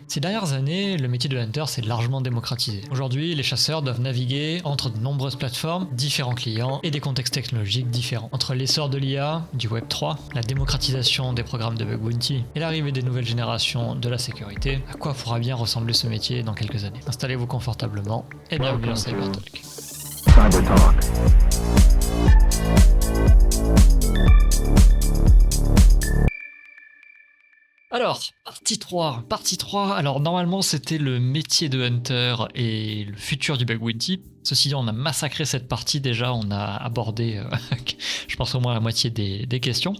Ces dernières années, le métier de hunter s'est largement démocratisé. Aujourd'hui, les chasseurs doivent naviguer entre de nombreuses plateformes, différents clients et des contextes technologiques différents. Entre l'essor de l'IA, du Web 3, la démocratisation des programmes de bug bounty et l'arrivée des nouvelles générations de la sécurité, à quoi pourra bien ressembler ce métier dans quelques années? Installez-vous confortablement et bienvenue dans Cybertalk. Alors, partie 3. Alors, normalement, c'était le métier de hunter et le futur du bug bounty. Ceci dit, on a massacré cette partie déjà. On a abordé, je pense, au moins la moitié des questions.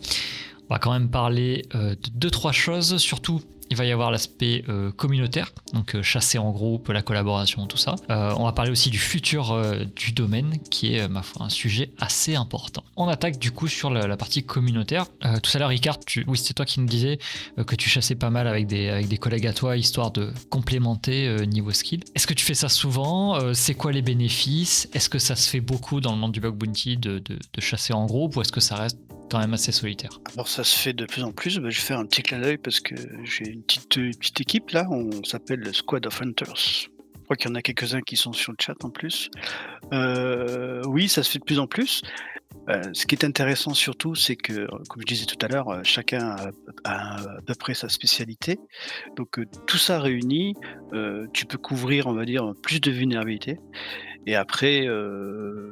On va quand même parler de 2-3 choses. Surtout, il va y avoir l'aspect communautaire, donc chasser en groupe, la collaboration, tout ça. On va parler aussi du futur du domaine, qui est, ma foi, un sujet assez important. On attaque du coup sur la partie communautaire. Tout à l'heure, Ricard, oui, c'était toi qui nous disais que tu chassais pas mal avec des collègues à toi, histoire de complémenter niveau skill. Est-ce que tu fais ça souvent? C'est quoi les bénéfices? Est-ce que ça se fait beaucoup dans le monde du bug bounty de chasser en groupe, ou est-ce que ça reste quand même assez solitaire? Alors ça se fait de plus en plus, je vais faire un petit clin d'œil parce que j'ai une petite équipe là, on s'appelle le Squad of Hunters. Je crois qu'il y en a quelques-uns qui sont sur le chat en plus. Oui, ça se fait de plus en plus. Ce qui est intéressant surtout, c'est que, comme je disais tout à l'heure, chacun a à peu près sa spécialité. Donc, tout ça réuni, tu peux couvrir, on va dire, plus de vulnérabilités et après,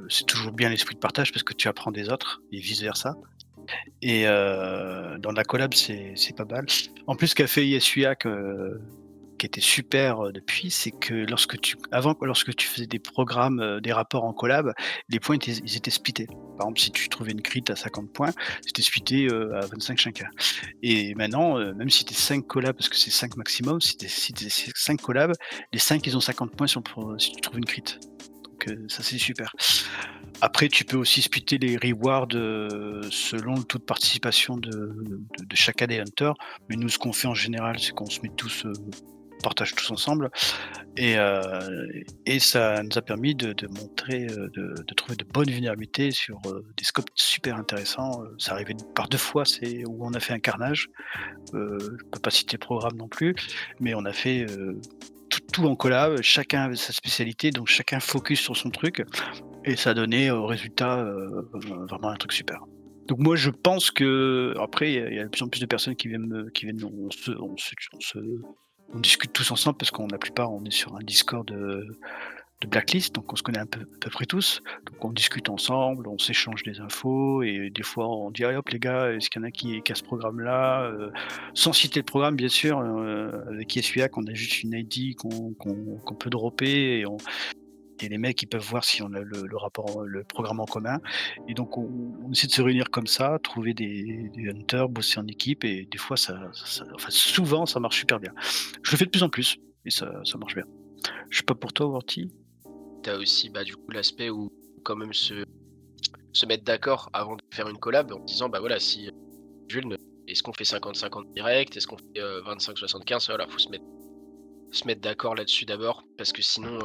c'est toujours bien l'esprit de partage parce que tu apprends des autres et vice versa. Et dans la collab, c'est pas mal. En plus, ce qu'a fait ISUAC, qui était super, depuis, c'est que lorsque tu faisais des programmes, des rapports en collab, les points ils étaient splittés. Par exemple, si tu trouvais une crit à 50 points, c'était splitté, à 25 chacun. Et maintenant, même si tu es 5 collabs, parce que c'est 5 maximum, si tu 5 collabs, les 5 ils ont 50 points si tu trouves une crit. Donc ça, c'est super. Après, tu peux aussi splitter les rewards, selon le taux de participation de chacun des hunters. Mais nous, ce qu'on fait en général, c'est qu'on se met tous, on partage tous ensemble et ça nous a permis de montrer, de trouver de bonnes vulnérabilités sur, des scopes super intéressants. C'est arrivé par 2 fois, c'est où on a fait un carnage. Je peux pas citer le programme non plus, mais on a fait, tout en collab, chacun avait sa spécialité, donc chacun focus sur son truc et ça a donné au résultat, vraiment un truc super. Donc moi je pense qu'après il y a de plus en plus de personnes qui viennent on discute tous ensemble parce qu'on la plupart on est sur un Discord, de blacklist, donc on se connaît à peu près tous. Donc on discute ensemble, on s'échange des infos et des fois on dit: «Allez hop les gars, est-ce qu'il y en a qui a ce programme-là?» Sans citer le programme bien sûr, avec Yesuyak on a juste une ID qu'on peut dropper et les mecs ils peuvent voir si on a le programme en commun et donc on essaie de se réunir comme ça, trouver des hunters, bosser en équipe et des fois enfin souvent ça marche super bien. Je le fais de plus en plus et ça marche bien. Je sais pas pour toi Worthy? Tu as aussi, du coup, l'aspect où quand même se mettre d'accord avant de faire une collab en disant: «Bah, voilà, si, Jules, est-ce qu'on fait 50-50 direct? Est-ce qu'on fait, 25-75?» Voilà, faut se mettre d'accord là-dessus d'abord parce que sinon,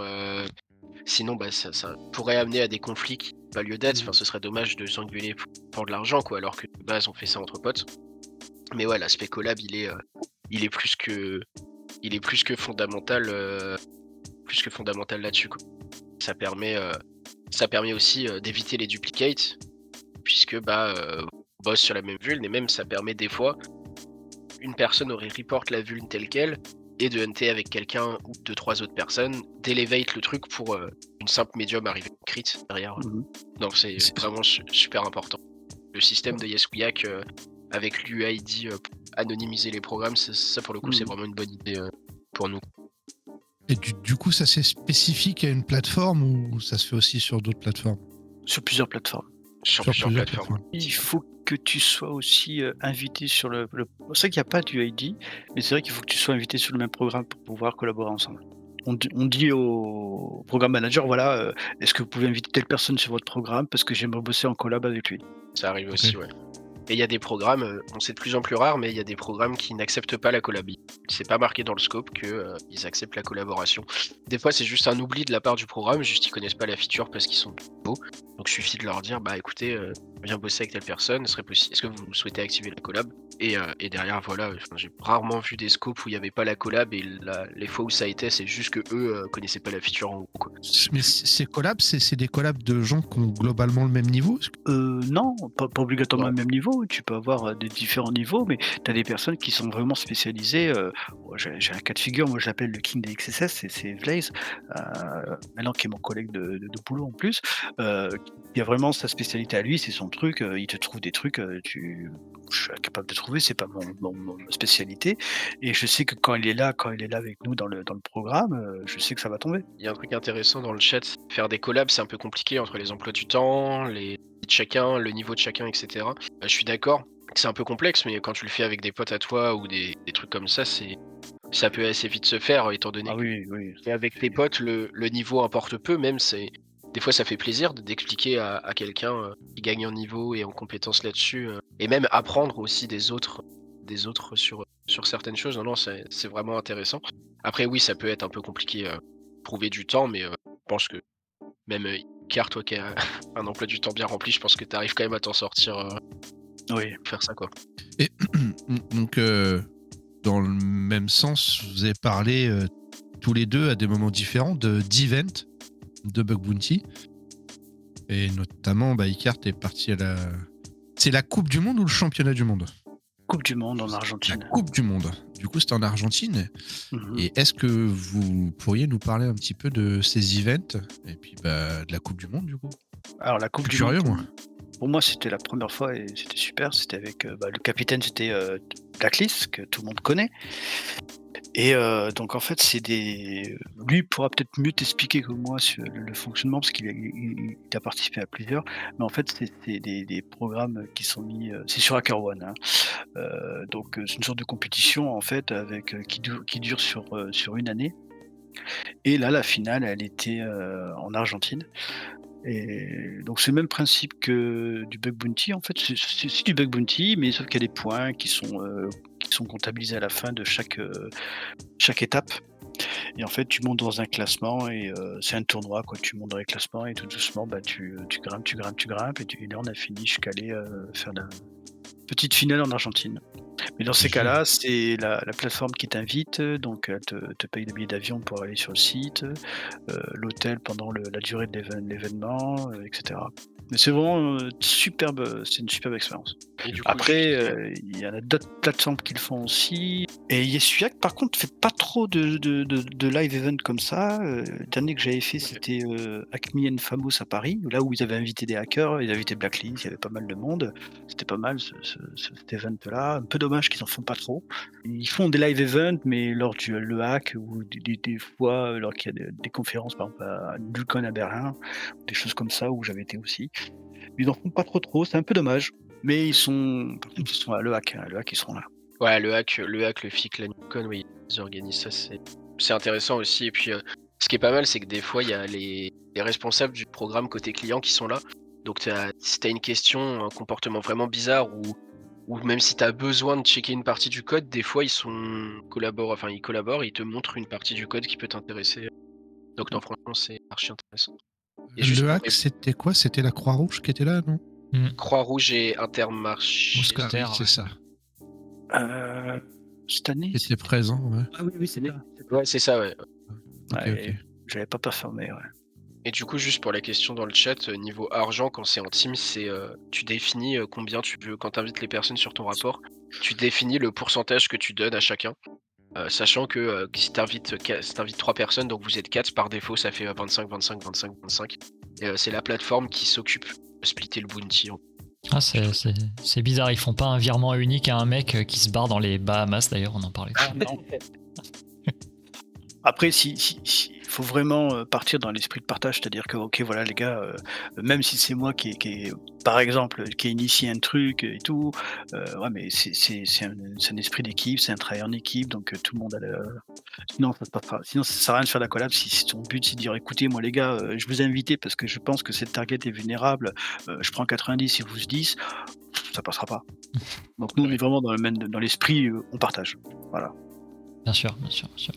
ça pourrait amener à des conflits qui n'ont pas lieu d'être. Enfin, ce serait dommage de s'engueuler pour de l'argent, quoi, alors que de base, on fait ça entre potes. Mais ouais, l'aspect collab, il est plus que fondamental, là-dessus, quoi. Ça permet aussi, d'éviter les duplicates puisque, on bosse sur la même vulne et même ça permet des fois, une personne aurait report la vulne telle quelle et de hunter avec quelqu'un ou 2-3 autres personnes, d'elevate le truc pour, une simple médium arriver crit derrière. Mmh. Donc c'est C'est vraiment super important. Le système de YesWiak, avec l'UID, pour anonymiser les programmes, ça pour le coup, c'est mmh. vraiment une bonne idée, pour nous. Et du coup, ça c'est spécifique à une plateforme ou ça se fait aussi sur d'autres plateformes? Sur plusieurs plateformes. Sur plusieurs plateformes. Il faut que tu sois aussi, invité sur le c'est vrai qu'il y a pas d'UID, mais c'est vrai qu'il faut que tu sois invité sur le même programme pour pouvoir collaborer ensemble. On dit au programme manager: «Voilà, est-ce que vous pouvez inviter telle personne sur votre programme parce que j'aimerais bosser en collab avec lui?» Ça arrive Ok. aussi, ouais. Et il y a des programmes, bon c'est de plus en plus rare, mais il y a des programmes qui n'acceptent pas la collab. C'est pas marqué dans le scope que, ils acceptent la collaboration. Des fois, c'est juste un oubli de la part du programme, juste ils connaissent pas la feature parce qu'ils sont beaux. Donc suffit de leur dire: «Bah écoutez, bien bosser avec telle personne, est-ce que vous souhaitez activer la collab? Et derrière, voilà, j'ai rarement vu des scopes où il n'y avait pas la collab et les fois où ça a été, c'est juste que eux connaissaient pas la feature en haut, quoi. Mais ces collabs, c'est des collabs de gens qui ont globalement le même niveau? Non, pas obligatoirement Non. au même niveau. Tu peux avoir des différents niveaux, mais tu as des personnes qui sont vraiment spécialisées. J'ai un cas de figure, moi je l'appelle le king des XSS, c'est Blaze, maintenant qui est mon collègue de boulot en plus. Il a vraiment sa spécialité à lui, c'est son truc. Il te trouve des trucs, je suis incapable de trouver, c'est pas mon spécialité. Et je sais que quand il est là avec nous dans le programme, je sais que ça va tomber. Il y a un truc intéressant dans le chat, faire des collabs, c'est un peu compliqué entre les emplois du temps, les de chacun, le niveau de chacun, etc. Je suis d'accord que c'est un peu complexe, mais quand tu le fais avec des potes à toi ou des trucs comme ça peut assez vite se faire, étant donné Ah que oui, oui. et avec tes potes, le niveau importe peu, même des fois ça fait plaisir d'expliquer à quelqu'un qui gagne en niveau et en compétences là-dessus, et même apprendre aussi des autres sur certaines choses. Non, c'est vraiment intéressant. Après oui, ça peut être un peu compliqué, trouver du temps, mais je pense que même Icar, toi qui as un emploi du temps bien rempli, je pense que tu arrives quand même à t'en sortir, Oui. pour faire ça, quoi. Et donc, dans le même sens, vous avez parlé tous les deux à des moments différents d'event de Bug Bounty. Et notamment, Icart est parti à la... C'est la Coupe du Monde ou le Championnat du Monde? Coupe du monde en La Argentine. Coupe du Monde. Du coup, c'était en Argentine. Mhm. Et est-ce que vous pourriez nous parler un petit peu de ces events et puis de la Coupe du Monde, du coup? Alors la Coupe Je suis du curieux, monde, moi. pour moi c'était la première fois et c'était super. C'était avec le capitaine, c'était Blacklist, que tout le monde connaît. Et donc en fait lui pourra peut-être mieux t'expliquer que moi sur le fonctionnement parce qu'il a participé à plusieurs. Mais en fait c'est des programmes qui sont mis, c'est sur HackerOne, hein. Donc c'est une sorte de compétition en fait avec qui dure sur une année. Et là la finale elle était en Argentine. Et donc c'est le même principe que du bug bounty en fait, c'est du bug bounty, mais sauf qu'il y a des points qui sont comptabilisés à la fin de chaque étape. Et en fait, tu montes dans un classement et c'est un tournoi quoi. Tu montes dans les classements et tout doucement, tu grimpes, tu grimpes, tu grimpes et là on a fini jusqu'à aller faire la petite finale en Argentine. Mais dans ces cas-là, c'est la plateforme qui t'invite, donc elle te paye le billet d'avion pour aller sur le site, l'hôtel pendant la durée de l'événement, etc. Mais c'est vraiment c'est une superbe expérience. Et du coup, Après, il y en a d'autres plateformes qui le font aussi. Et Yesuyak, par contre, fait pas trop de live event comme ça. Le dernier que j'avais fait, c'était Acme and Famous à Paris, là où ils avaient invité des hackers, ils avaient invité Blacklist, il y avait pas mal de monde. C'était pas mal cet event-là. Un peu dommage qu'ils en font pas trop. Ils font des live events, mais lors du le hack ou des fois, lors qu'il y a des conférences, par exemple à Dulcon à Berlin, des choses comme ça où j'avais été aussi. Ils en font pas trop, c'est un peu dommage. Mais ils sont à le hack, hein, le hack ils seront là. ouais, le hack, le FIC, la Newcon, oui, ils organisent ça, c'est intéressant aussi. Et puis, ce qui est pas mal, c'est que des fois, il y a les responsables du programme côté client qui sont là. Donc, si tu as une question, un comportement vraiment bizarre, ou même si tu as besoin de checker une partie du code, des fois, ils collaborent, et ils te montrent une partie du code qui peut t'intéresser. Donc, non, franchement, c'est archi intéressant. Et juste Le pour hack, c'était quoi? C'était la Croix-Rouge qui était là, non? Croix-Rouge et Intermarché. Mousquetaire, C'est ouais. ça. Cette année Qui était présent, ouais. Ah oui, c'est ça. Ouais, c'est ça, ouais. Ouais, j'avais pas performé, ouais. Et du coup, juste pour la question dans le chat, niveau argent, quand c'est en team, tu définis combien tu veux, quand tu invites les personnes sur ton rapport, tu définis le pourcentage que tu donnes à chacun, sachant que si tu invites 3 personnes, donc vous êtes 4, par défaut, ça fait 25, 25, 25, 25. Et c'est la plateforme qui s'occupe de splitter le bounty. Ah, c'est bizarre, ils font pas un virement unique à un mec qui se barre dans les Bahamas, d'ailleurs, on en parlait. Ah non. Après, faut vraiment partir dans l'esprit de partage, c'est-à-dire que, ok, voilà, les gars, même si c'est moi par exemple, qui ai initié un truc et tout, ouais, mais c'est un esprit d'équipe, c'est un travail en équipe, donc tout le monde a sinon, ça se passera. Sinon, ça sert à rien de faire la collab si ton but c'est de dire, écoutez, moi, les gars, je vous ai invité parce que je pense que cette target est vulnérable, je prends 90 et vous 10, ça passera pas. Donc, nous, on est vraiment dans l'esprit, on partage. Voilà. Bien sûr, bien sûr, bien sûr.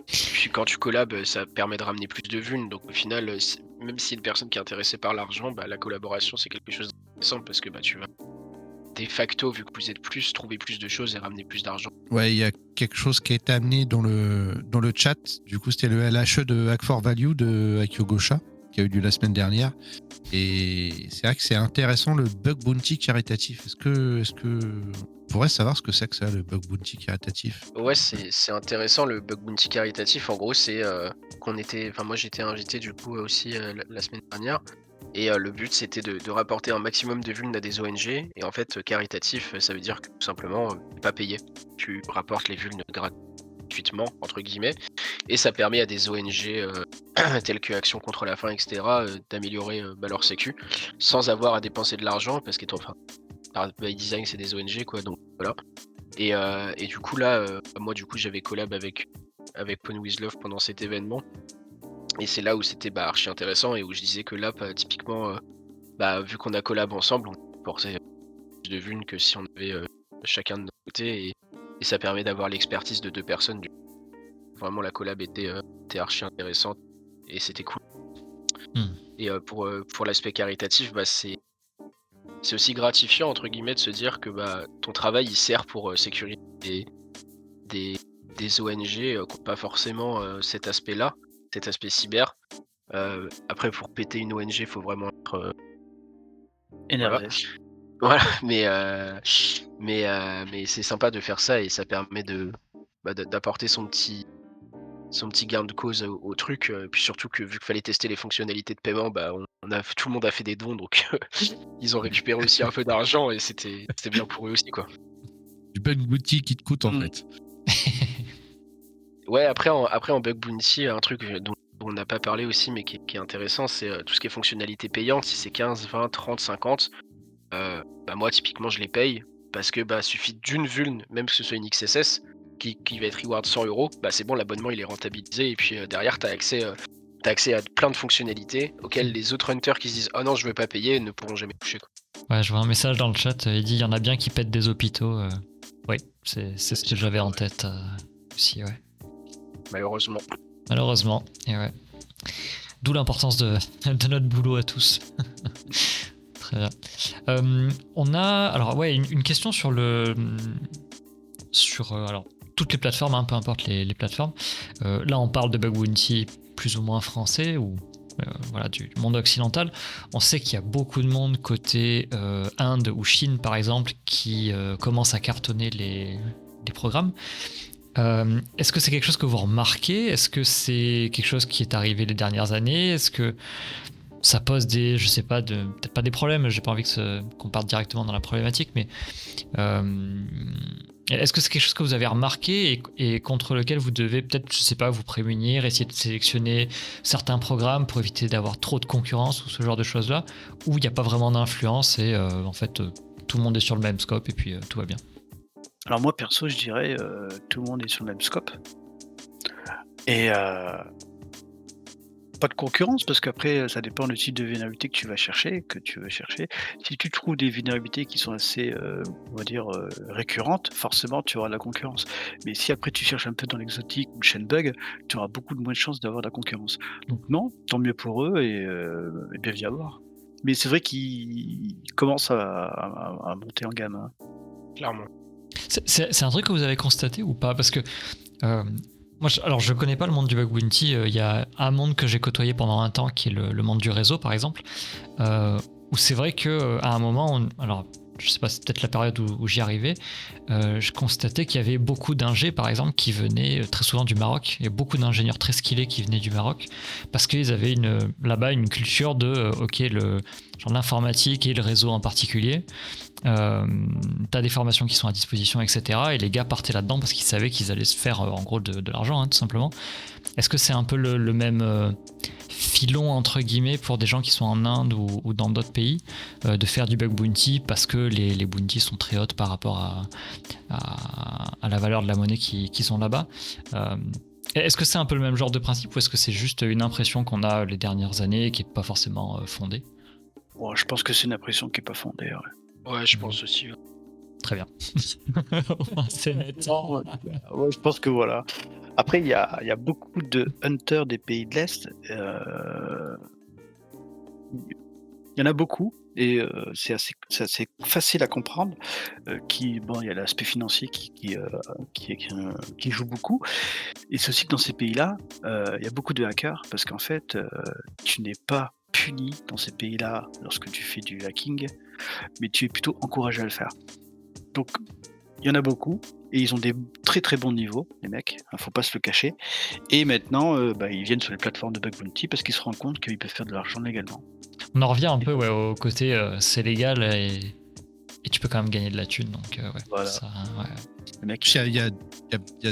Puis quand tu collabes, ça permet de ramener plus de vues. Donc au final, même si une personne qui est intéressée par l'argent, la collaboration c'est quelque chose intéressant parce que tu vas de facto, vu que vous êtes plus, trouver plus de choses et ramener plus d'argent. Ouais, il y a quelque chose qui a été amené dans le chat. Du coup, c'était le LHE de Hack for Value de Akio Gosha, qui a eu lieu la semaine dernière. Et c'est vrai que c'est intéressant, le bug bounty caritatif. Est-ce que on pourrait savoir ce que c'est que ça, le bug bounty caritatif? Ouais, c'est intéressant le bug bounty caritatif. En gros, c'est moi j'étais invité du coup aussi la semaine dernière. Et le but c'était de rapporter un maximum de vulnes à des ONG. Et en fait, caritatif, ça veut dire que tout simplement, pas payé. Tu rapportes les vulnes gratuitement, entre guillemets. Et ça permet à des ONG telles que Action contre la faim, etc., d'améliorer leur sécu sans avoir à dépenser de l'argent parce que par by design, c'est des ONG, quoi. Donc voilà. Et du coup, là, moi, du coup, j'avais collab avec Pwn with Love pendant cet événement. Et c'est là où c'était archi intéressant et où je disais que là, typiquement, vu qu'on a collab ensemble, on portait plus de vues que si on avait chacun de notre côté. Et ça permet d'avoir l'expertise de 2 personnes. Vraiment, la collab était archi intéressante et c'était cool. Et pour l'aspect caritatif, c'est aussi gratifiant, entre guillemets, de se dire que ton travail, il sert pour sécuriser des ONG qui n'ont pas forcément cet aspect-là, cet aspect cyber. Après, pour péter une ONG, il faut vraiment être... Énervé. Voilà, mais c'est sympa de faire ça et ça permet d'apporter son petit gain de cause au truc. Puis surtout que vu qu'il fallait tester les fonctionnalités de paiement, tout le monde a fait des dons, donc ils ont récupéré aussi un peu d'argent et c'était bien pour eux aussi, quoi. Du bug bounty qui te coûte en fait. Ouais, après en bug bounty, un truc dont on n'a pas parlé aussi, mais qui est intéressant, c'est tout ce qui est fonctionnalité payante. Si c'est 15, 20, 30, 50, moi typiquement je les paye parce que suffit d'une vulne, même que ce soit une XSS, qui va être reward 100 €, c'est bon, l'abonnement il est rentabilisé et puis derrière t'as accès à plein de fonctionnalités auxquelles les autres hunters qui se disent oh non je veux pas payer ne pourront jamais toucher, quoi. Ouais, je vois un message dans le chat, il dit il y en a bien qui pètent des hôpitaux. Oui, c'est ce que j'avais en tête aussi, ouais. Malheureusement. Malheureusement, et ouais. D'où l'importance de notre boulot à tous. Très bien. On a alors une question sur alors toutes les plateformes, peu importe les plateformes. Là, on parle de bug bounty plus ou moins français ou du monde occidental. On sait qu'il y a beaucoup de monde côté Inde ou Chine, par exemple, qui commence à cartonner les programmes. Est-ce que c'est quelque chose que vous remarquez? Est-ce que c'est quelque chose qui est arrivé les dernières années? Est-ce que ça pose peut-être pas des problèmes, j'ai pas envie qu'on parte directement dans la problématique, mais est-ce que c'est quelque chose que vous avez remarqué et contre lequel vous devez peut-être, vous prémunir, essayer de sélectionner certains programmes pour éviter d'avoir trop de concurrence ou ce genre de choses-là, où il n'y a pas vraiment d'influence et en fait tout le monde est sur le même scope et puis tout va bien? Alors moi perso, je dirais tout le monde est sur le même scope. Et pas de concurrence parce qu'après ça dépend du type de vulnérabilité que tu veux chercher. Si tu trouves des vulnérabilités qui sont assez, on va dire, récurrentes, forcément tu auras de la concurrence. Mais si après tu cherches un peu dans l'exotique ou le shenbug, tu auras beaucoup de moins de chances d'avoir de la concurrence. Donc non, tant mieux pour eux et bienvenue à bord. Mais c'est vrai qu'ils commencent à monter en gamme, hein. Clairement. C'est un truc que vous avez constaté ou pas? Parce que moi, je connais pas le monde du bug bounty. Il y a un monde que j'ai côtoyé pendant un temps qui est le monde du réseau, par exemple, où c'est vrai que à un moment, alors je sais pas, c'est peut-être la période où j'y arrivais, je constatais qu'il y avait beaucoup d'ingés, par exemple, qui venaient très souvent du Maroc. Il y a beaucoup d'ingénieurs très skillés qui venaient du Maroc parce qu'ils avaient là-bas une culture de l'informatique et le réseau en particulier. T'as des formations qui sont à disposition, etc. Et les gars partaient là-dedans parce qu'ils savaient qu'ils allaient se faire en gros de l'argent, tout simplement. Est-ce que c'est un peu le même filon entre guillemets pour des gens qui sont en Inde ou dans d'autres pays de faire du bug bounty parce que les bounties sont très hautes par rapport à la valeur de la monnaie qui sont là-bas? Est-ce que c'est un peu le même genre de principe ou est-ce que c'est juste une impression qu'on a les dernières années qui n'est pas forcément fondée? Bon, je pense que c'est une impression qui n'est pas fondée. Ouais. Ouais, je pense aussi. Très bien. C'est net. Ouais, je pense que voilà. Après, il y a beaucoup de hunters des pays de l'Est. Il y en a beaucoup, et c'est assez facile à comprendre. Bon, il y a l'aspect financier qui joue beaucoup, et c'est aussi que dans ces pays-là, il y a beaucoup de hackers parce qu'en fait, tu n'es pas puni dans ces pays-là lorsque tu fais du hacking, mais tu es plutôt encouragé à le faire. Donc il y en a beaucoup et ils ont des très, très bons niveaux, les mecs, hein, faut pas se le cacher, et maintenant, ils viennent sur les plateformes de bug bounty parce qu'ils se rendent compte qu'ils peuvent faire de l'argent légalement. On en revient un peu au côté c'est légal et tu peux quand même gagner de la thune. Donc, ouais, Voilà. ça, ouais. Les mecs, Il y a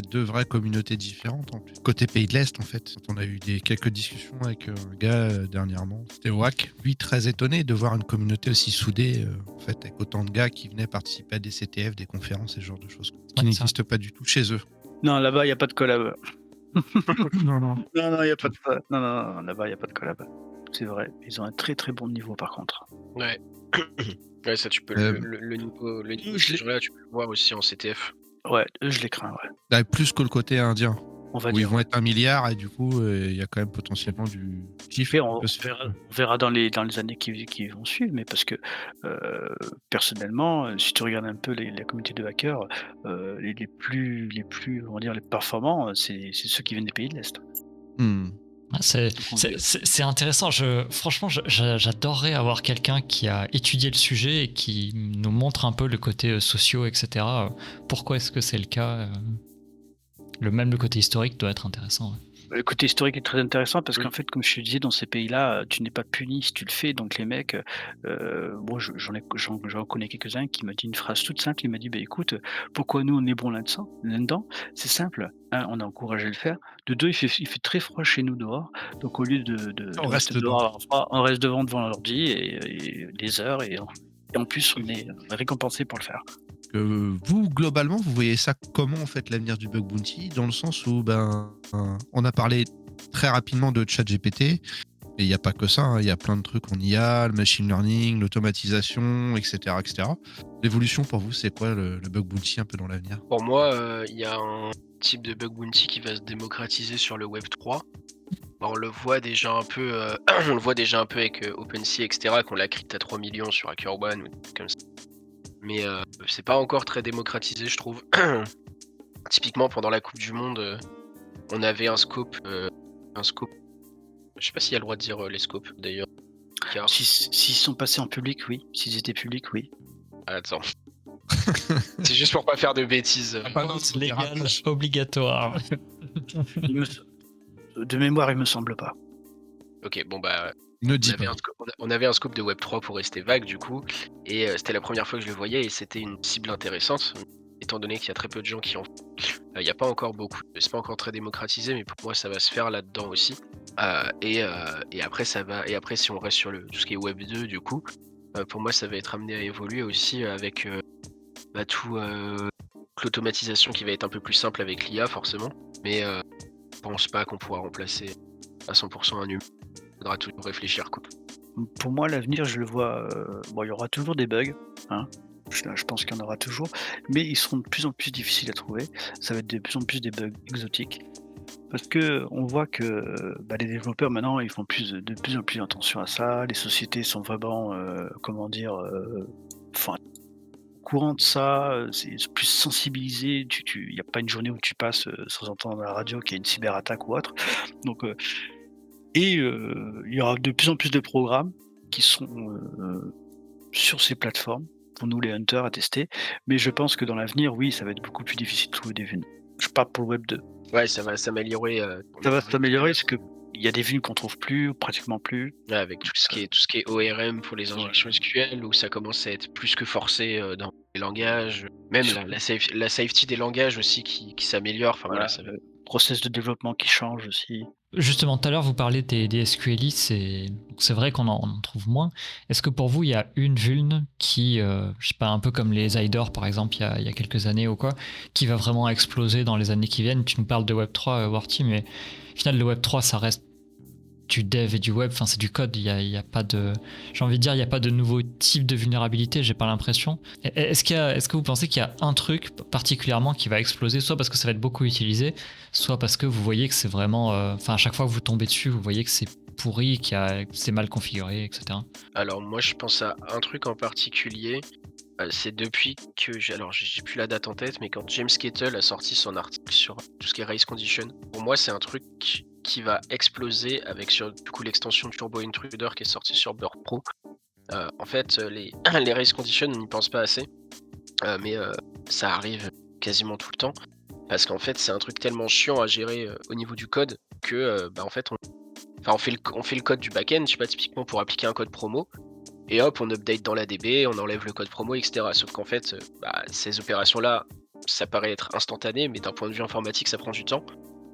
deux vraies communautés différentes en plus. Côté pays de l'Est, en fait, on a eu quelques discussions avec un gars dernièrement, c'était WAC. Lui, très étonné de voir une communauté aussi soudée, en fait, avec autant de gars qui venaient participer à des CTF, des conférences, et ce genre de choses, qui Ouais, n'existent pas du tout chez eux. non, là-bas, il y a pas de collab. Non. Non, il y a pas de non, là-bas, il y a pas de collab. C'est vrai, ils ont un très, très bon niveau par contre. Ouais. Ouais, ça, tu peux le niveau je l'ai- là, tu peux le voir aussi en CTF. Ouais, eux, je les crains, ouais. Là, plus que le côté indien, On va où ils dire. vont être 1 milliard, et du coup, il y a quand même potentiellement du chiffre. Après, qui on peut se faire. verra dans les années qui vont suivre, mais parce que personnellement, si tu regardes un peu la communauté de hackers, les plus, on va dire, les performants, c'est ceux qui viennent des pays de l'Est. Ah, c'est intéressant. Franchement, j'adorerais avoir quelqu'un qui a étudié le sujet et qui nous montre un peu le côté socio, etc. Pourquoi est-ce que c'est le cas le côté historique doit être intéressant. Ouais. Le côté historique est très intéressant parce Oui. qu'en fait, comme je te disais, dans ces pays-là, tu n'es pas puni si tu le fais. Donc les mecs, moi j'en connais quelques-uns qui m'a dit une phrase toute simple. Il m'a dit: «Bah écoute, pourquoi nous on est bons là-dedans? C'est simple, 1, on est encouragé à le faire. De 2, il fait très froid chez nous dehors. Donc au lieu de On reste rester dehors à avoir froid, on reste devant l'ordi et des heures et en plus on est récompensé pour le faire». Vous, globalement, vous voyez ça comment, en fait, l'avenir du bug bounty, dans le sens où on a parlé très rapidement de ChatGPT, et il n'y a pas que ça, hein, il y a plein de trucs en IA, le machine learning, l'automatisation, etc., etc. L'évolution pour vous, c'est quoi le bug bounty un peu dans l'avenir? Pour moi, il y a un type de bug bounty qui va se démocratiser sur le Web 3. On le voit déjà un peu, on le voit déjà un peu avec OpenSea, etc., qu'on l'a crypté à 3 millions sur HackerOne ou des trucs comme ça. Mais c'est pas encore très démocratisé, je trouve. Typiquement, pendant la Coupe du Monde, on avait un scope. Je sais pas s'il y a le droit de dire les scopes d'ailleurs. Car... S'ils sont passés en public, oui. S'ils étaient publics, oui. Attends. C'est juste pour pas faire de bêtises. C'est légal, obligatoire. De mémoire, il me semble pas. Ok, bon bah. Ne dis pas. On avait un scope de Web3 pour rester vague du coup, et c'était la première fois que je le voyais et c'était une cible intéressante, étant donné qu'il y a très peu de gens qui en font. Il n'y a pas encore beaucoup, c'est pas encore très démocratisé, mais pour moi ça va se faire là-dedans aussi. Et après ça va, et après si on reste sur tout ce qui est Web 2 du coup, pour moi ça va être amené à évoluer aussi avec tout l'automatisation qui va être un peu plus simple avec l'IA forcément, mais je pense pas qu'on pourra remplacer à 100% un humain. Il faudra toujours réfléchir quoi. Pour moi, l'avenir, je le vois. Bon, il y aura toujours des bugs, hein. Je pense qu'il y en aura toujours, mais ils seront de plus en plus difficiles à trouver. Ça va être de plus en plus des bugs exotiques. Parce que on voit que les développeurs maintenant, ils font de plus en plus attention à ça. Les sociétés sont vraiment, au courant de ça. C'est plus sensibilisé. Il n'y a pas une journée où tu passes sans entendre à la radio qu'il y a une cyberattaque ou autre. Donc, il y aura de plus en plus de programmes qui sont sur ces plateformes, pour nous les hunters à tester, mais je pense que dans l'avenir, oui, ça va être beaucoup plus difficile de trouver des vues. Je parle pour le Web 2. Ouais, ça va s'améliorer. Ça va s'améliorer parce qu'il y a des vues qu'on trouve plus, pratiquement plus. Ouais, avec tout ce qui est ORM pour les injections SQL, où ça commence à être plus que forcé dans les langages. Même la safety des langages aussi qui s'améliore. Enfin, voilà, ça va. Le process de développement qui change aussi. Justement, tout à l'heure, vous parlez des SQListes, c'est vrai qu'on en trouve moins. Est-ce que pour vous, il y a une vulne qui, je sais pas, un peu comme les Zidor par exemple, il y a quelques années ou quoi, qui va vraiment exploser dans les années qui viennent? Tu nous parles de Web3, Warty, mais au final, le Web3, ça reste du dev et du web, enfin c'est du code, il y a pas de, j'ai envie de dire, il y a pas de nouveau type de vulnérabilité, j'ai pas l'impression. Est-ce que vous pensez qu'il y a un truc particulièrement qui va exploser, soit parce que ça va être beaucoup utilisé, soit parce que vous voyez que c'est vraiment, à chaque fois que vous tombez dessus, vous voyez que c'est pourri, c'est mal configuré, etc. Alors moi je pense à un truc en particulier, c'est depuis que alors j'ai plus la date en tête, mais quand James Kettle a sorti son article sur tout ce qui est race condition, pour moi c'est un truc qui va exploser avec du coup l'extension Turbo Intruder qui est sortie sur Burp Pro. En fait les race condition on n'y pense pas assez, mais ça arrive quasiment tout le temps, parce qu'en fait c'est un truc tellement chiant à gérer au niveau du code que en fait on fait le code du back-end, je sais pas, typiquement pour appliquer un code promo, et hop, on update dans la DB, on enlève le code promo, etc. Sauf qu'en fait, ces opérations-là, ça paraît être instantané, mais d'un point de vue informatique, ça prend du temps.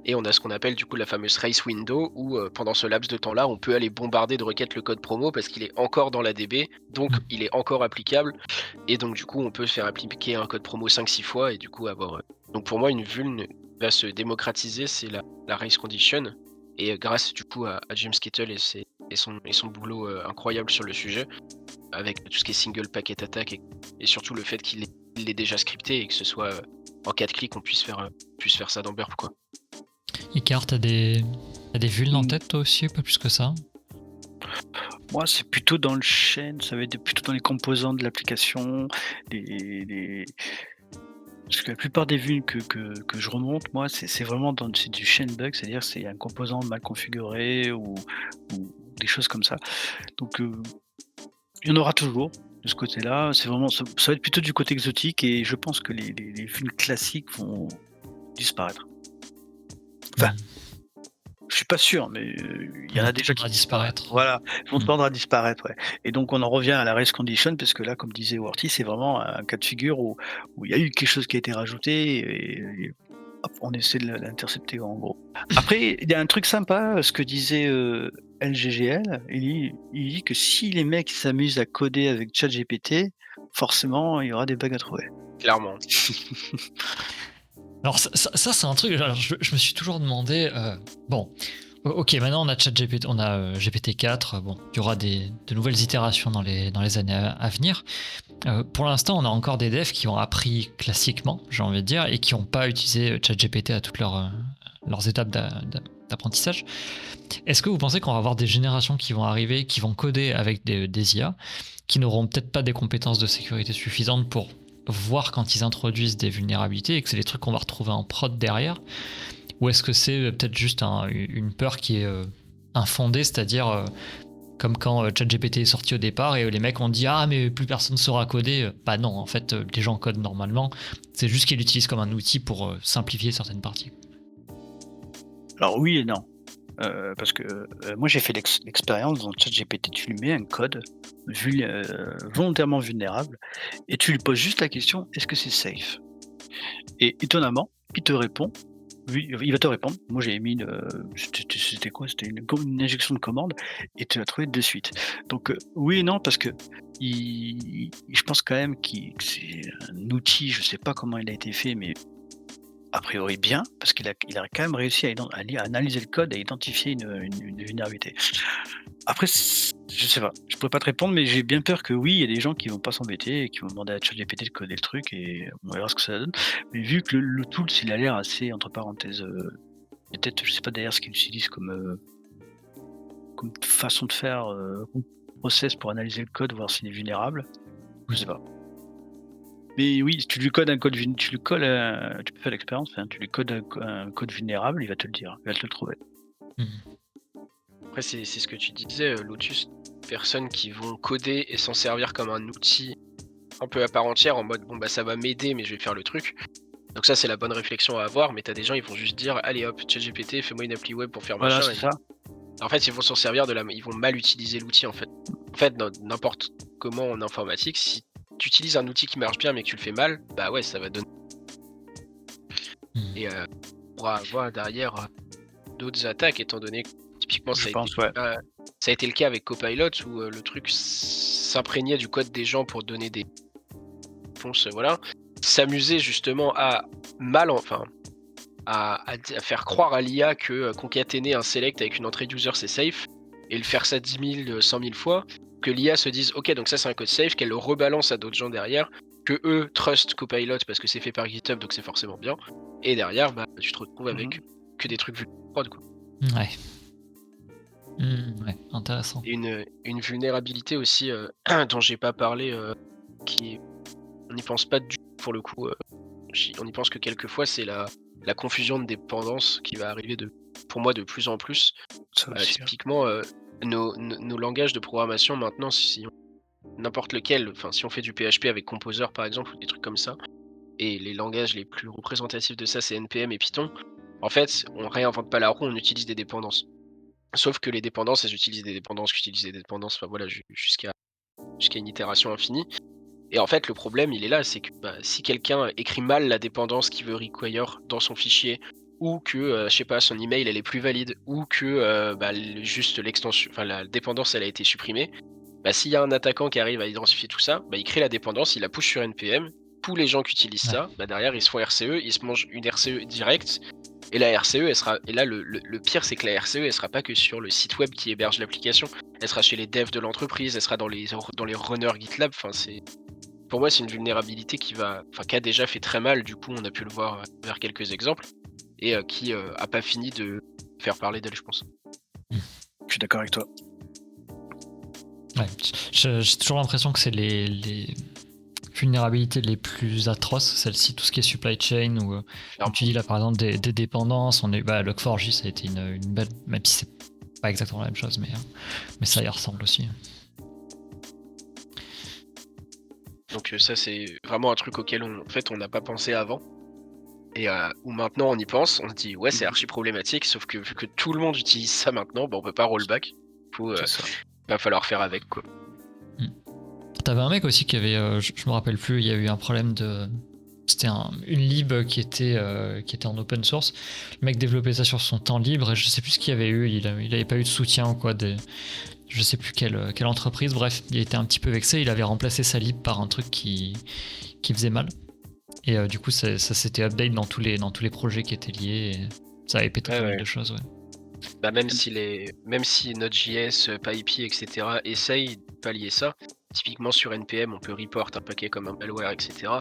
Et on a ce qu'on appelle du coup la fameuse race window, où pendant ce laps de temps-là, on peut aller bombarder de requêtes le code promo parce qu'il est encore dans la DB, donc il est encore applicable, et donc du coup, on peut faire appliquer un code promo 5-6 fois, et du coup avoir... Donc pour moi, une vuln va se démocratiser, c'est la race condition, et grâce du coup à James Kettle et son boulot incroyable sur le sujet, avec tout ce qui est single packet attack et surtout le fait qu'il est déjà scripté et que ce soit en 4 clics on puisse faire ça dans Burp, quoi. Icar, t'as des vulnes en tête toi aussi, pas plus que ça? Moi, c'est plutôt dans le chaîne, ça va être plutôt dans les composants de l'application, parce que la plupart des vues que je remonte, moi, c'est vraiment c'est du chain bug, c'est-à-dire c'est un composant mal configuré ou des choses comme ça. Donc, il y en aura toujours de ce côté-là. C'est vraiment, ça va être plutôt du côté exotique, et je pense que les vues classiques vont disparaître. Enfin, je suis pas sûr, mais il y en a déjà qui disparaître. Voilà, ils vont tendre à disparaître, ouais. Et donc on en revient à la race condition, parce que là, comme disait Worthy, c'est vraiment un cas de figure où il y a eu quelque chose qui a été rajouté, et hop, on essaie de l'intercepter en gros. Après, il y a un truc sympa, ce que disait LGGL, il dit que si les mecs s'amusent à coder avec ChatGPT, forcément il y aura des bugs à trouver. Clairement. Alors ça c'est un truc, alors, je me suis toujours demandé, bon, ok, maintenant on a ChatGPT, on a GPT-4, bon, il y aura de nouvelles itérations dans les années à venir. Pour l'instant, on a encore des devs qui ont appris classiquement, j'ai envie de dire, et qui n'ont pas utilisé ChatGPT à toutes leurs étapes d'apprentissage. Est-ce que vous pensez qu'on va avoir des générations qui vont arriver, qui vont coder avec des IA, qui n'auront peut-être pas des compétences de sécurité suffisantes pour voir quand ils introduisent des vulnérabilités, et que c'est des trucs qu'on va retrouver en prod derrière? Ou est-ce que c'est peut-être juste une peur qui est infondée, c'est-à-dire comme quand ChatGPT est sorti au départ et les mecs ont dit « Ah, mais plus personne saura coder ». Bah non, en fait, les gens codent normalement. C'est juste qu'ils l'utilisent comme un outil pour simplifier certaines parties. Alors oui et non. Parce que moi j'ai fait l'expérience dans ChatGPT, tu lui mets un code volontairement vulnérable, et tu lui poses juste la question: est-ce que c'est safe? Et étonnamment, il te répond. Oui, il va te répondre. Moi j'ai mis c'était quoi? C'était une injection de commande, et tu l'as trouvé de suite. Donc oui et non, parce que je pense quand même que c'est un outil, je sais pas comment il a été fait, mais a priori bien, parce qu'il a quand même réussi à analyser le code et identifier une vulnérabilité. Après, je sais pas, je pourrais pas te répondre, mais j'ai bien peur que oui, il y a des gens qui vont pas s'embêter et qui vont demander à ChatGPT de coder le truc, et on verra ce que ça donne. Mais vu que le tool, il a l'air assez, entre parenthèses, peut-être, je sais pas d'ailleurs ce qu'il utilise comme façon de faire, comme process pour analyser le code, voir s'il est vulnérable, je sais pas. Mais oui, si tu lui codes un code, tu peux faire l'expérience, tu lui codes un code vulnérable, il va te le dire, il va te le trouver. Après, c'est ce que tu disais, Lotus, personnes qui vont coder et s'en servir comme un outil un peu à part entière, en mode bon bah ça va m'aider, mais je vais faire le truc. Donc ça, c'est la bonne réflexion à avoir, mais t'as des gens, ils vont juste dire allez hop, ChatGPT, fais-moi une appli web pour faire Voilà, machin. c'est ça. En fait, ils vont s'en servir ils vont mal utiliser l'outil en fait. En fait, n'importe comment en informatique, si tu utilises un outil qui marche bien mais que tu le fais mal, bah ouais, ça va donner. Et on pourra avoir derrière d'autres attaques, étant donné que typiquement ça a été le cas avec Copilot, où le truc s'imprégnait du code des gens pour donner des réponses, voilà. S'amuser justement à faire croire à l'IA que concaténer un select avec une entrée user c'est safe, et le faire ça 10 000, 100 000 fois, que l'IA se dise ok, donc ça c'est un code safe, qu'elle le rebalance à d'autres gens derrière, que eux trust Copilot parce que c'est fait par GitHub donc c'est forcément bien, et derrière bah tu te retrouves avec que des trucs vulnérables, quoi. Ouais. Ouais, intéressant. Et une vulnérabilité aussi dont j'ai pas parlé, on n'y pense pas du tout pour le coup. On y pense que quelquefois, c'est la confusion de dépendance qui va arriver pour moi de plus en plus. Ça aussi. Typiquement, nos langages de programmation maintenant, n'importe lequel, enfin si on fait du PHP avec Composer par exemple ou des trucs comme ça, et les langages les plus représentatifs de ça c'est NPM et Python. En fait, on réinvente pas la roue, on utilise des dépendances. Sauf que les dépendances, elles utilisent des dépendances qui utilisent des dépendances, enfin voilà, jusqu'à une itération infinie. Et en fait, le problème, il est là, c'est que si quelqu'un écrit mal la dépendance qu'il veut require dans son fichier, ou que, je sais pas, son email elle est plus valide, ou que juste l'extension, enfin la dépendance elle a été supprimée, s'il y a un attaquant qui arrive à identifier tout ça, il crée la dépendance, il la push sur NPM. Tous les gens qui utilisent Ouais. ça, derrière ils se font RCE, ils se mangent une RCE directe. Et la RCE, elle sera. Et là, le pire, c'est que la RCE, elle sera pas que sur le site web qui héberge l'application. Elle sera chez les devs de l'entreprise, elle sera dans les runners GitLab. Enfin, pour moi, c'est une vulnérabilité qui a déjà fait très mal. Du coup, on a pu le voir vers quelques exemples et qui a pas fini de faire parler d'elle, je pense. Je suis d'accord avec toi. Ouais. J'ai toujours l'impression que c'est les vulnérabilités les plus atroces, celle-ci, tout ce qui est supply chain ou comme tu dis là par exemple des dépendances. Log4j ça a été une belle, même si c'est pas exactement la même chose, mais ça y ressemble aussi. Donc ça c'est vraiment un truc auquel on n'a pas pensé avant. Et où maintenant on y pense, on se dit ouais c'est archi problématique, sauf que vu que tout le monde utilise ça maintenant, on peut pas rollback. C'est ça. Va falloir faire avec quoi. T'avais un mec aussi qui avait, je me rappelle plus, il y a eu un problème c'était une lib qui était en open source. Le mec développait ça sur son temps libre et je sais plus ce qu'il y avait eu, il avait pas eu de soutien ou quoi, je sais plus quelle entreprise, bref, il était un petit peu vexé, il avait remplacé sa lib par un truc qui faisait mal. Et du coup ça s'était update dans tous les projets qui étaient liés et ça avait pété pas mal de choses, ouais. Même si Node.js, PyPy, etc. essaye de pallier ça, typiquement sur NPM, on peut report un paquet comme un malware, etc.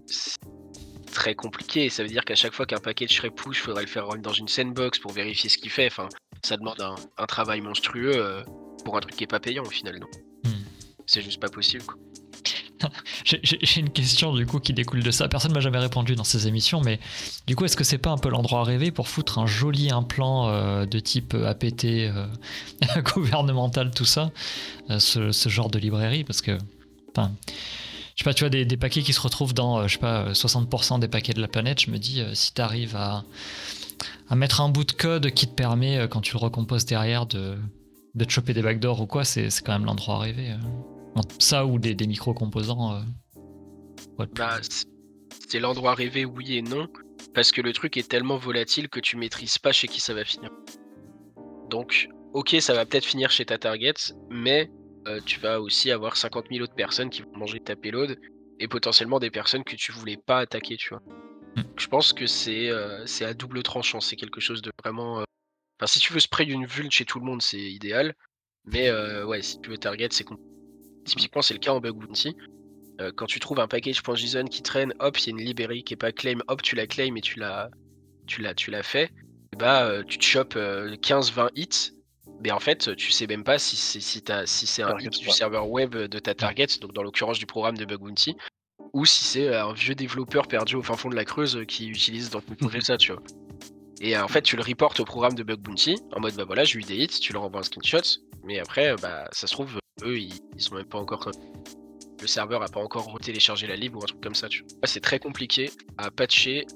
C'est très compliqué. Ça veut dire qu'à chaque fois qu'un package serait push, il faudrait le faire run dans une sandbox pour vérifier ce qu'il fait. Enfin, ça demande un travail monstrueux pour un truc qui est pas payant au final. Non. C'est juste pas possible, quoi. J'ai une question du coup qui découle de ça. Personne m'a jamais répondu dans ces émissions, mais du coup, est-ce que c'est pas un peu l'endroit rêvé pour foutre un joli implant de type APT gouvernemental, tout ça, ce genre de librairie? Parce que, enfin, je sais pas, tu vois, des paquets qui se retrouvent dans, je sais pas, 60% des paquets de la planète, je me dis, si t'arrives à mettre un bout de code qui te permet, quand tu le recomposes derrière, de te choper des backdoors ou quoi, c'est quand même l'endroit rêvé. Ça ou des micro-composants. C'est l'endroit rêvé, oui et non, parce que le truc est tellement volatile que tu maîtrises pas chez qui ça va finir. Donc, ok, ça va peut-être finir chez ta target, mais tu vas aussi avoir 50 000 autres personnes qui vont manger ta payload et potentiellement des personnes que tu voulais pas attaquer, tu vois. Je pense que c'est à double tranchant, c'est quelque chose de vraiment. Si tu veux spray d'une vul chez tout le monde, c'est idéal, mais si tu veux target, c'est compliqué. Typiquement, c'est le cas en bug bounty. Quand tu trouves un package.json qui traîne, hop, il y a une librairie qui est pas claim, hop, tu la claim et tu l'as fait. Tu te chopes 15-20 hits. Mais en fait, tu sais même pas si c'est un hit du serveur web de ta target, donc dans l'occurrence du programme de bug bounty, ou si c'est un vieux développeur perdu au fin fond de la Creuse qui utilise dans ton projet ça, tu vois. Et en fait, tu le reportes au programme de bug bounty en mode voilà, j'ai eu des hits, tu leur envoies un screenshot, mais après, ça se trouve, eux, ils sont même pas encore. Le serveur a pas encore retéléchargé la lib ou un truc comme ça, tu vois. C'est très compliqué à patcher,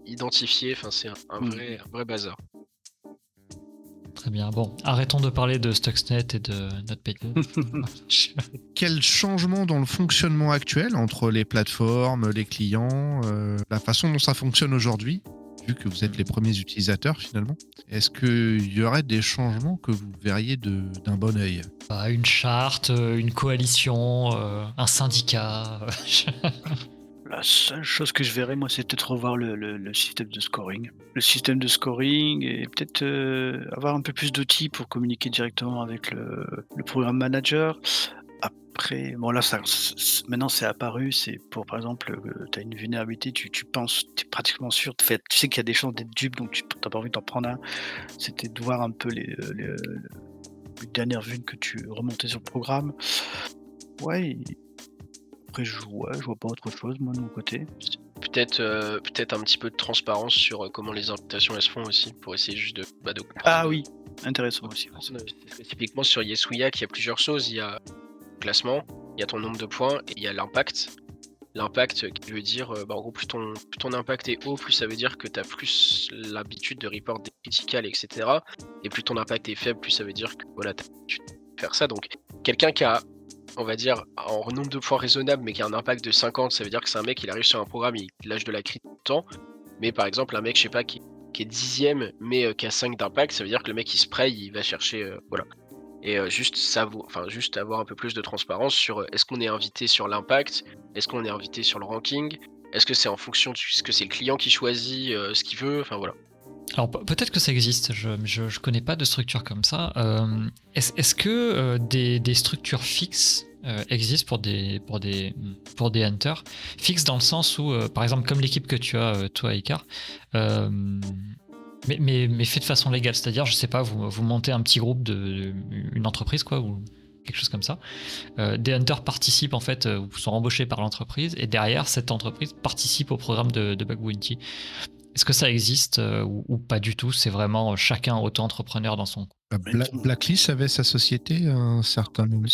identifier, enfin, c'est un vrai bazar. Très bien. Bon, arrêtons de parler de Stuxnet et de NotPetya. Quel changement dans le fonctionnement actuel entre les plateformes, les clients, la façon dont ça fonctionne aujourd'hui, vu que vous êtes les premiers utilisateurs finalement, est-ce qu'il y aurait des changements que vous verriez d'un bon œil? Une charte, une coalition, un syndicat. La seule chose que je verrais, moi, c'est peut-être revoir le système de scoring. Le système de scoring et peut-être avoir un peu plus d'outils pour communiquer directement avec le programme manager. Après, bon là, maintenant c'est apparu, c'est pour par exemple, tu as une vulnérabilité, tu penses, tu es pratiquement sûr, tu sais qu'il y a des chances d'être dupe, donc tu as pas envie d'en prendre un. C'était de voir un peu les dernières vues que tu remontais sur le programme. Ouais, après je vois pas autre chose moi de mon côté. Peut-être un petit peu de transparence sur comment les invitations elles se font aussi, pour essayer juste de comprendre. Ah oui, intéressant aussi. Typiquement sur Yeswiyak, il y a plusieurs choses. Il y a le classement, il y a ton nombre de points et il y a l'impact. L'impact qui veut dire, en gros, plus ton impact est haut, plus ça veut dire que tu as plus l'habitude de report des criticals, etc. Et plus ton impact est faible, plus ça veut dire que voilà, tu as l'habitude de faire ça. Donc, quelqu'un qui a, on va dire, en nombre de points raisonnable, mais qui a un impact de 50, ça veut dire que c'est un mec, il arrive sur un programme, il lâche de la crit tout le temps. Mais par exemple, un mec, je sais pas, qui est 10ème, mais qui a 5 d'impact, ça veut dire que le mec, il spray, il va chercher. Voilà. Et juste avoir un peu plus de transparence sur est-ce qu'on est invité sur l'impact, est-ce qu'on est invité sur le ranking, est-ce que c'est en fonction de ce que c'est le client qui choisit ce qu'il veut, enfin voilà. Alors peut-être que ça existe, je connais pas de structure comme ça. Est-ce que des structures fixes existent pour des hunters? Fixes dans le sens où, par exemple, comme l'équipe que tu as, toi, Icar, mais fait de façon légale, c'est-à-dire, je sais pas, vous montez un petit groupe une entreprise, quoi, ou quelque chose comme ça. Des hunters participent, en fait, ou sont embauchés par l'entreprise, et derrière, cette entreprise participe au programme de Bug Bounty. Est-ce que ça existe ou pas du tout? C'est vraiment chacun auto-entrepreneur dans son... Blacklist avait sa société à un certain moment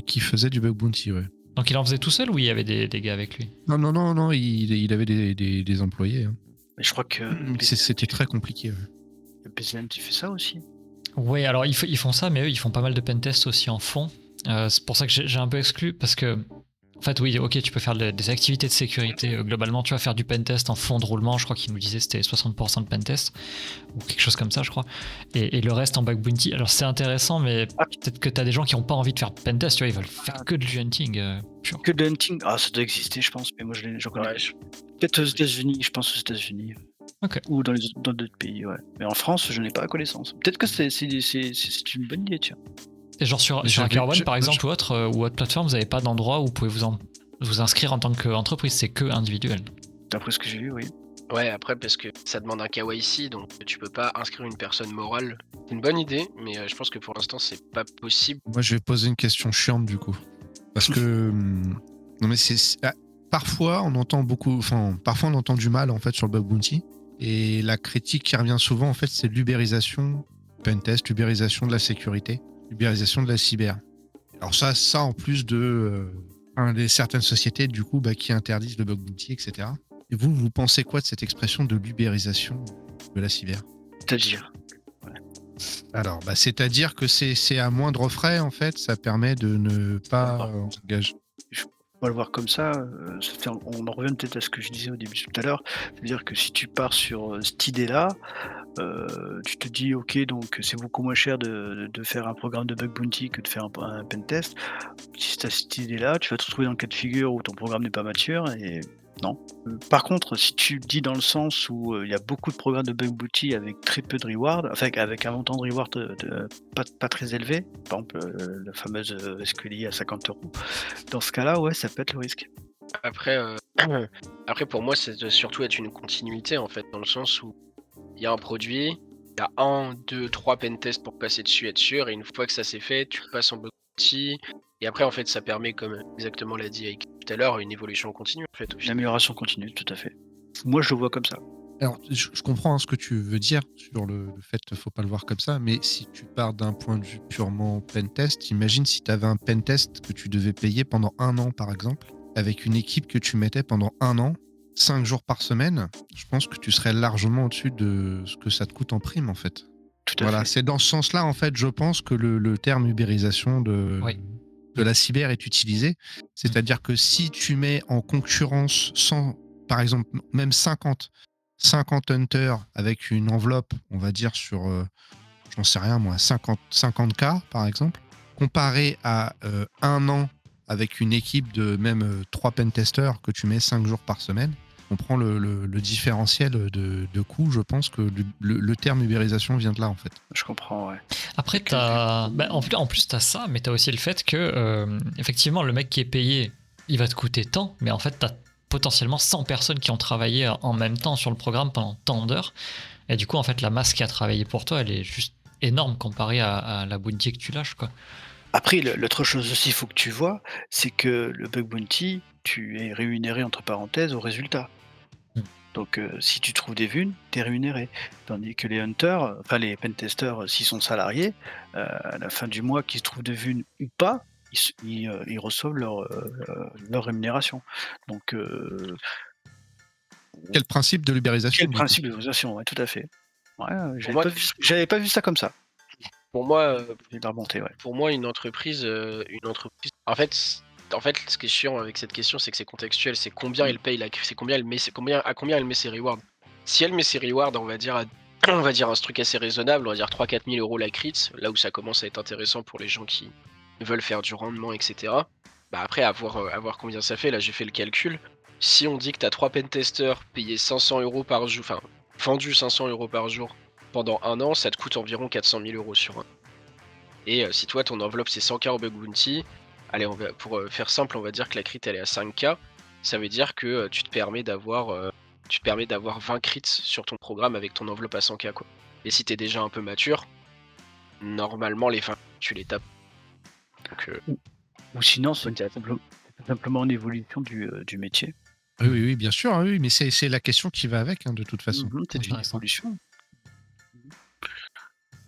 qui faisait du Bug Bounty, ouais. Donc il en faisait tout seul ou il y avait des gars avec lui? Non, il avait des employés. Hein. Mais je crois que C'était très compliqué. Ouais. le BZM, tu fais ça aussi. Oui, alors ils font ça, mais eux, ils font pas mal de pentests aussi en fond. C'est pour ça que j'ai un peu exclu, parce que, en fait, oui, ok, tu peux faire des activités de sécurité. Globalement, tu vas faire du pentest en fond de roulement. Je crois qu'il nous disait c'était 60% de pentest, ou quelque chose comme ça, je crois. Et le reste en bug bounty. Alors c'est intéressant, mais peut-être que tu as des gens qui n'ont pas envie de faire pentest, tu vois, ils veulent faire que du hunting pur. Que de hunting, ça doit exister, je pense, mais moi je connais. Ouais, Peut-être aux États-Unis, je pense aux États-Unis. Ok. Ou dans d'autres pays, ouais. Mais en France, je n'ai pas connaissance. Peut-être que c'est une bonne idée, tiens. Et genre sur HackerOne, par exemple, ou autre plateforme, vous n'avez pas d'endroit où vous pouvez vous inscrire en tant qu'entreprise, c'est que individuel. D'après ce que j'ai vu, oui. Ouais, après, parce que ça demande un KYC, donc tu peux pas inscrire une personne morale. C'est une bonne idée, mais je pense que pour l'instant, c'est pas possible. Moi, je vais poser une question chiante, du coup. Parce que... non, mais parfois, on entend parfois, on entend du mal, en fait, sur le Bug Bounty. Et la critique qui revient souvent, en fait, c'est l'ubérisation, pentest, l'ubérisation de la sécurité, l'ubérisation de la cyber. Alors ça en plus de certaines sociétés, du coup, qui interdisent le Bug Bounty, etc. Et vous pensez quoi de cette expression de l'ubérisation de la cyber? C'est-à-dire Alors, c'est-à-dire que c'est à moindre frais, en fait, ça permet de ne pas engager. On va le voir comme ça, on en revient peut-être à ce que je disais au début tout à l'heure, c'est-à-dire que si tu pars sur cette idée-là, tu te dis ok, donc c'est beaucoup moins cher de faire un programme de bug bounty que de faire un pentest. Si tu as cette idée-là, tu vas te retrouver dans le cas de figure où ton programme n'est pas mature et non. Par contre, si tu dis dans le sens où il y a beaucoup de programmes de bug bounty avec très peu de reward, enfin avec un montant de reward pas très élevé, par exemple la fameuse escalier à 50 €, dans ce cas-là, ouais, ça peut être le risque. Après, pour moi, ça doit surtout être une continuité, en fait, dans le sens où il y a un produit, il y a 1, 2, 3 pentests pour passer dessus, être sûr, et une fois que ça c'est fait, tu passes en bug bounty, et après, en fait, ça permet, comme exactement l'a dit Aïk tout à l'heure, une évolution continue, en fait. Une amélioration continue, tout à fait. Moi, je le vois comme ça. Alors, je comprends ce que tu veux dire sur le fait qu'il ne faut pas le voir comme ça, mais si tu pars d'un point de vue purement pentest, imagine si tu avais un pentest que tu devais payer pendant 1 an, par exemple, avec une équipe que tu mettais pendant 1 an, 5 jours par semaine, je pense que tu serais largement au-dessus de ce que ça te coûte en prime, en fait. Tout à fait. C'est dans ce sens-là, en fait, je pense que le terme ubérisation de la cyber est utilisé. C'est-à-dire que si tu mets en concurrence par exemple, même 50 hunters avec une enveloppe, on va dire sur, j'en sais rien moi, 50K par exemple, comparé à 1 an avec une équipe de même 3 pentesters que tu mets 5 jours par semaine, comprends le différentiel de coût. Je pense que le terme ubérisation vient de là, en fait. Je comprends, ouais. Après, en plus, t'as ça, mais t'as aussi le fait que, effectivement, le mec qui est payé, il va te coûter tant, mais en fait, t'as potentiellement 100 personnes qui ont travaillé en même temps sur le programme pendant tant d'heures. Et du coup, en fait, la masse qui a travaillé pour toi, elle est juste énorme comparée à la bounty que tu lâches, quoi. Après, l'autre chose aussi, il faut que tu vois, c'est que le bug bounty, tu es rémunéré entre parenthèses au résultat. Mm. Donc, si tu trouves des vunes, tu es rémunéré. Tandis que les hunters, enfin les pentesters, s'ils sont salariés, à la fin du mois, qu'ils trouvent des vunes ou pas, ils reçoivent leur rémunération. Donc, Quel principe de l'ubérisation quel du coup principe de valorisation, ouais, tout à fait. Ouais, moi- j'avais pas vu ça comme ça. Pour moi, Je vais la remonter, ouais. pour moi, une entreprise. En fait, ce qui est chiant avec cette question, c'est que c'est contextuel. C'est combien elle paye c'est combien elle met, à combien elle met ses rewards. Si elle met ses rewards, on va dire on va dire un truc assez raisonnable, on va dire 3-4 000 euros la crit, là où ça commence à être intéressant pour les gens qui veulent faire du rendement, etc. Bah après, à voir combien ça fait. Là, j'ai fait le calcul. Si on dit que tu as 3 pentesters payés 500 euros par jour, enfin, vendus 500 euros par jour pendant un an, ça te coûte environ 400 000 euros sur un. Et si toi, ton enveloppe, c'est 100K au bug bounty, allez, pour faire simple, on va dire que la crit, elle est à 5K. Ça veut dire que tu te permets d'avoir 20 crits sur ton programme avec ton enveloppe à 100K, quoi. Et si t'es déjà un peu mature, normalement, les 20, tu les tapes. Donc, Ou sinon, c'est peut-être. simplement une évolution du métier. Oui, bien sûr, oui, mais c'est la question qui va avec, hein, de toute façon. C'est une Intéressant. évolution.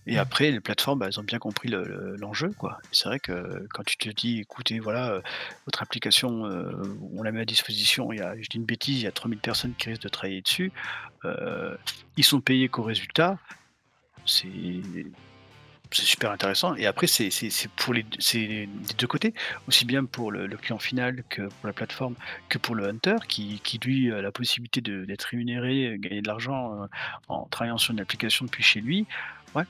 Et après, les plateformes, elles ont bien compris l'enjeu, quoi. C'est vrai que quand tu te dis, écoutez, voilà, votre application, on la met à disposition, je dis une bêtise, il y a 3000 personnes qui risquent de travailler dessus, ils sont payés qu'au résultat, c'est super intéressant. Et après, c'est des deux côtés, aussi bien pour le client final que pour la plateforme, que pour le hunter qui lui a la possibilité d'être rémunéré, gagner de l'argent en travaillant sur une application depuis chez lui. Ouais.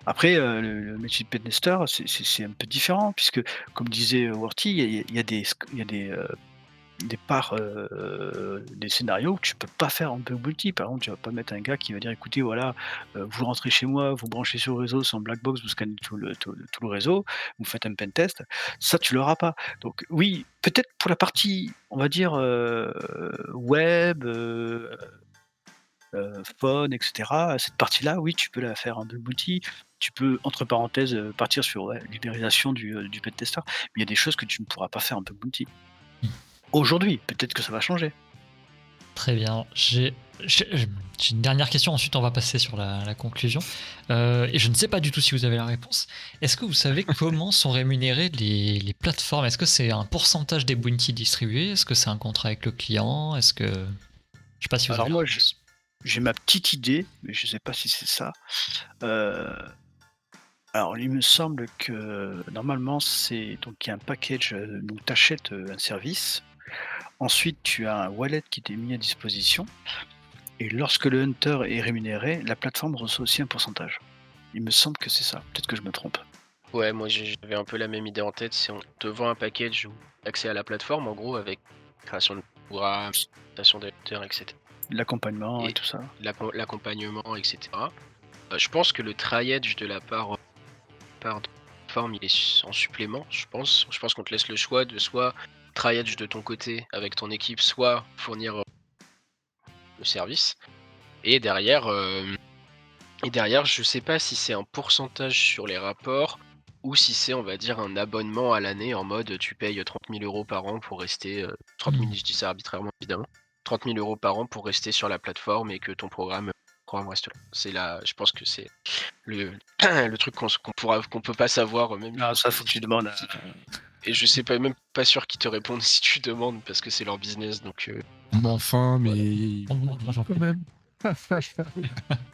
Après, le métier de pentester, c'est un peu différent puisque, comme disait Worthy, il y a des parts, des scénarios que tu peux pas faire en bug multi. Par exemple, tu vas pas mettre un gars qui va dire: «Écoutez, voilà, vous rentrez chez moi, vous branchez sur le réseau sans black box, vous scannez tout le réseau, vous faites un pen test». Ça, tu l'auras pas. Donc oui, peut-être pour la partie, on va dire, web, phone et cetera, cette partie-là, oui, tu peux la faire en bug multi. Tu peux, entre parenthèses, partir sur, ouais, l'ubérisation du pen tester. Mais il y a des choses que tu ne pourras pas faire en bug multi. Aujourd'hui, peut-être que ça va changer. Très bien. J'ai une dernière question, ensuite on va passer sur la conclusion. Et je ne sais pas du tout si vous avez la réponse. Est-ce que vous savez comment sont rémunérées les plateformes? Est-ce que c'est un pourcentage des bounty distribués? Est-ce que c'est un contrat avec le client? Est-ce que... Je sais pas si vous Alors avez moi, la réponse. j'ai ma petite idée, mais je sais pas si c'est ça. Heu, alors il me semble que normalement c'est donc il y a un package, où tu achètes, un service. Ensuite, tu as un wallet qui t'est mis à disposition et lorsque le hunter est rémunéré, la plateforme reçoit aussi un pourcentage. Il me semble que c'est ça, peut-être que je me trompe. Ouais, moi j'avais un peu la même idée en tête. C'est on te vend un package ou accès à la plateforme, en gros, avec création de programme, création d'éditeurs, etc. L'accompagnement et Et tout ça. l'accompagnement, etc. Je pense que le try-edge de la part de la plateforme, il est en supplément, je pense. Je pense qu'on te laisse le choix de soit try-edge de ton côté avec ton équipe, soit fournir le service. Et derrière, je sais pas si c'est un pourcentage sur les rapports ou si c'est, on va dire, un abonnement à l'année en mode tu payes 30 000 euros par an pour rester. 30 000, je dis ça arbitrairement évidemment. 30 000 euros par an pour rester sur la plateforme et que ton programme reste là. Je pense que c'est le, le truc qu'on peut pas savoir même. Ah ça, faut que tu demandes à Et je sais pas, même pas sûr qu'ils te répondent si tu demandes parce que c'est leur business. Donc, Mais enfin, mais quand même.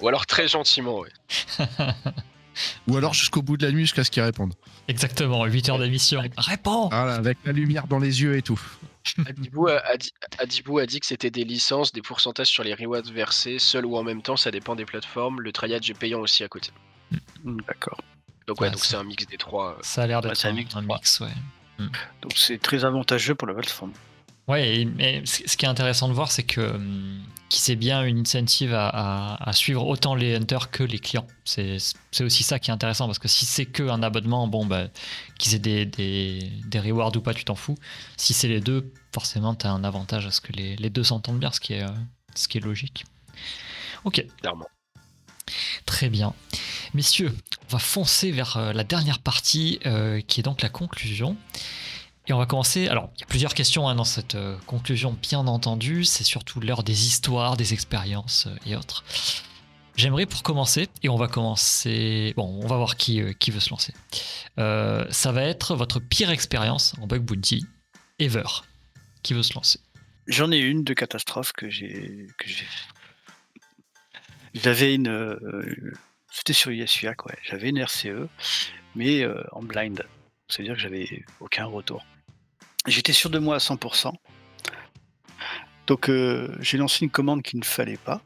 ou alors très gentiment, ouais. Ou alors jusqu'au bout de la nuit jusqu'à ce qu'ils répondent. Exactement, 8 heures d'émission. Réponds! Voilà, avec la lumière dans les yeux et tout. Adibou a dit que c'était des licences, des pourcentages sur les rewards versés, seul ou en même temps, ça dépend des plateformes. Le triage est payant aussi à côté. d'accord. Donc ouais, Ah, donc ça- c'est un mix des trois. Ça a l'air d'être c'est un un mix, mix, ouais. Donc c'est très avantageux pour la plateforme. Ouais, mais ce qui est intéressant de voir, c'est que qu'ils aient bien une incentive à suivre autant les hunters que les clients. C'est aussi ça qui est intéressant, parce que si c'est que un abonnement, bon, bah, qu'ils aient des rewards ou pas, tu t'en fous. Si c'est les deux, forcément, tu as un avantage à ce que les deux s'entendent bien, ce qui est logique. Ok, Clairement. très bien. Messieurs, on va foncer vers la dernière partie, qui est donc la conclusion. Et on va commencer. Alors, il y a plusieurs questions dans cette conclusion, bien entendu. C'est surtout l'heure des histoires, des expériences et autres. J'aimerais pour commencer, et on va commencer. Bon, on va voir qui veut se lancer. Ça va être votre pire expérience en bug bounty ever. Qui veut se lancer? J'en ai une de catastrophe que j'ai. J'avais une. C'était sur ISUAC, ouais. J'avais une RCE, mais en blind. C'est-à-dire que j'avais aucun retour. J'étais sûr de moi à 100%. Donc j'ai lancé une commande qu'il ne fallait pas.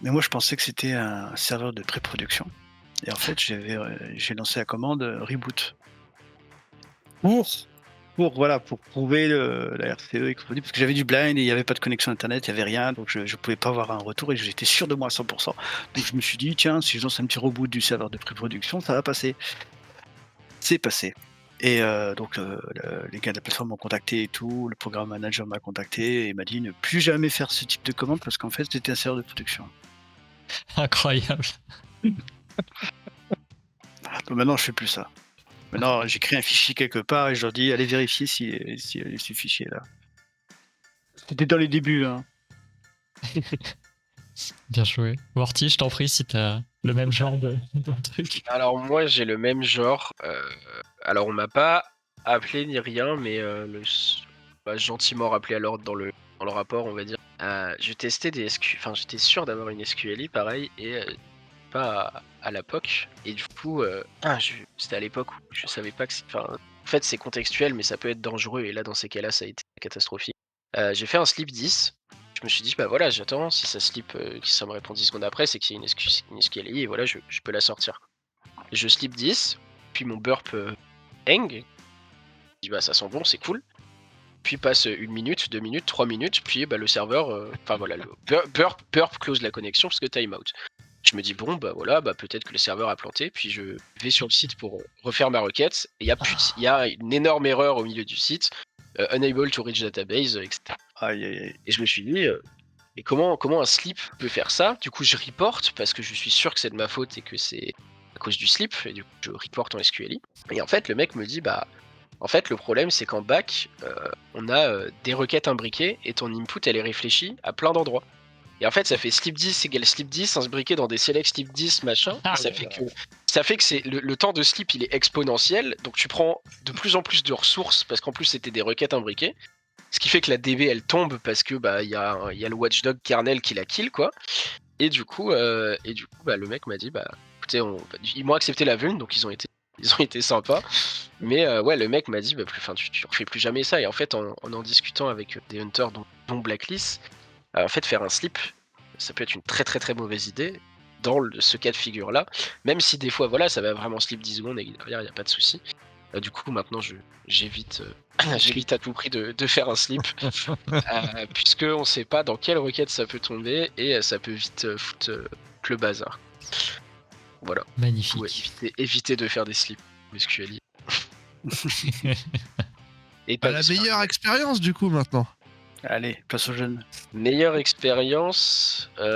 Mais moi je pensais que c'était un serveur de pré-production. Et en fait j'ai lancé la commande reboot. Pour prouver la RCE et compagnie, parce que j'avais du blind et il n'y avait pas de connexion internet, il n'y avait rien, donc je ne pouvais pas avoir un retour et j'étais sûr de moi à 100%. Donc je me suis dit, tiens, si je lance un petit reboot du serveur de pré-production, ça va passer. C'est passé. Et donc les gars de la plateforme m'ont contacté et tout, le programme manager m'a contacté et m'a dit ne plus jamais faire ce type de commande parce qu'en fait c'était un serveur de production. Incroyable. Donc maintenant je fais plus ça. Maintenant j'écris un fichier quelque part et je leur dis allez vérifier si ce fichier là. C'était dans les débuts, hein. Bien joué. Worty, je t'en prie si t'as le même genre de truc. Alors moi j'ai le même genre. Alors on m'a pas appelé ni rien, mais m'a gentiment rappelé à l'ordre dans le rapport, on va dire. Je testais des SQ, enfin j'étais sûr d'avoir une SQLI pareil et pas à la POC. Et du coup, c'était à l'époque où je savais pas que. En fait c'est contextuel, mais ça peut être dangereux. Et là dans ces cas-là ça a été catastrophique. J'ai fait un slip 10. Je me suis dit, bah voilà, j'attends, si ça slip, si ça me répond 10 secondes après, c'est qu'il y a une SQLI et voilà, je peux la sortir. Je slip 10, puis mon burp hang. Je dis, bah ça sent bon, c'est cool. Puis passe 1 minute, 2 minutes, 3 minutes, puis bah, le serveur, enfin voilà, le burp close la connexion parce que timeout. Je me dis, bon, bah voilà, bah peut-être que le serveur a planté, puis je vais sur le site pour refaire ma requête, et il y a une énorme erreur au milieu du site, unable to reach database, etc. Aïe aïe aïe. Et je me suis dit, et comment un slip peut faire ça? Du coup, je reporte parce que je suis sûr que c'est de ma faute et que c'est à cause du slip. Et du coup, je reporte en SQLI. Et en fait, le mec me dit, bah, en fait, le problème, c'est qu'en back, on a des requêtes imbriquées et ton input, elle est réfléchie à plein d'endroits. Et en fait, ça fait slip 10 égale slip 10, imbriqué dans des select slip 10, machin. Et ça fait que c'est le temps de slip, il est exponentiel. Donc, tu prends de plus en plus de ressources parce qu'en plus, c'était des requêtes imbriquées. Ce qui fait que la DB elle tombe parce que bah il y a le watchdog kernel qui la kill quoi. Et du coup bah, le mec m'a dit bah écoutez ils m'ont accepté la vuln donc ils ont été sympas. Mais ouais le mec m'a dit bah tu refais plus jamais ça. Et en fait en discutant avec des hunters dont Blacklist, en fait faire un slip ça peut être une très très très mauvaise idée dans ce cas de figure là. Même si des fois voilà ça va vraiment slip 10 secondes et derrière il n'y a pas de souci. Du coup maintenant j'évite à tout prix de faire un slip puisque on sait pas dans quelle requête ça peut tomber et ça peut vite foutre le bazar. Voilà. Magnifique. Ouais, éviter de faire des slips SQLI. Et Pas la meilleure expérience du coup maintenant. Allez, place aux jeunes. Meilleure expérience, c'est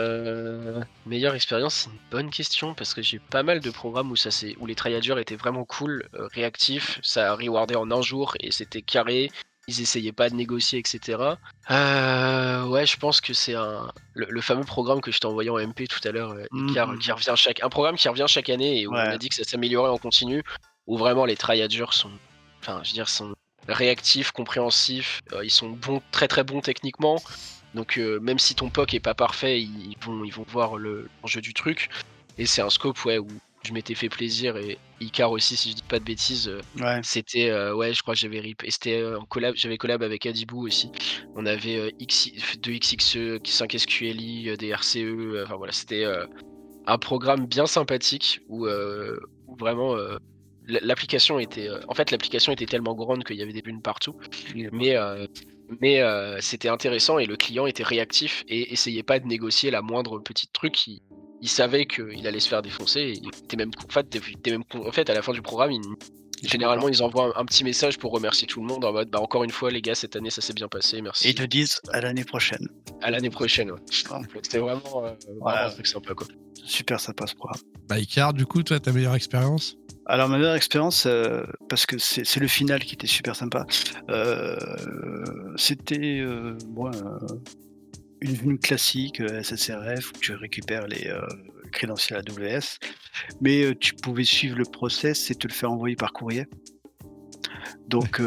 une bonne question parce que j'ai pas mal de programmes où les tryharders étaient vraiment cool, réactifs, ça rewardait en un jour et c'était carré, ils essayaient pas de négocier, etc. Ouais, je pense que c'est le fameux programme que je t'ai envoyé en MP tout à l'heure, qui revient un programme qui revient chaque année et où on a dit que ça s'améliorait en continu, où vraiment les tryharders sont réactifs, compréhensifs, ils sont bons, très très bons techniquement. Donc même si ton POC est pas parfait, ils vont voir l'enjeu du truc. Et c'est un scope où je m'étais fait plaisir et Icar aussi si je dis pas de bêtises. C'était je crois que j'avais rip. Et c'était en collab, j'avais collab avec Adibou aussi. On avait 2 XXE, 5 SQLI, des RCE. Enfin voilà, c'était un programme bien sympathique où vraiment l'application était tellement grande qu'il y avait des bugs partout, mais Mais c'était intéressant et le client était réactif et essayait pas de négocier la moindre petite truc. Il savait qu'il allait se faire défoncer et il était même en fait, à la fin du programme, généralement, ils envoient un petit message pour remercier tout le monde en mode encore une fois, les gars, cette année ça s'est bien passé, merci. Et ils te disent à l'année prochaine. À l'année prochaine, ouais. C'était vraiment Voilà. un truc sympa, quoi. Super sympa ce programme. Icar, du coup, toi, ta meilleure expérience? Alors ma meilleure expérience, parce que c'est le final qui était super sympa, c'était une classique SSRF où tu récupères les crédentiels AWS, mais tu pouvais suivre le process et te le faire envoyer par courrier. Donc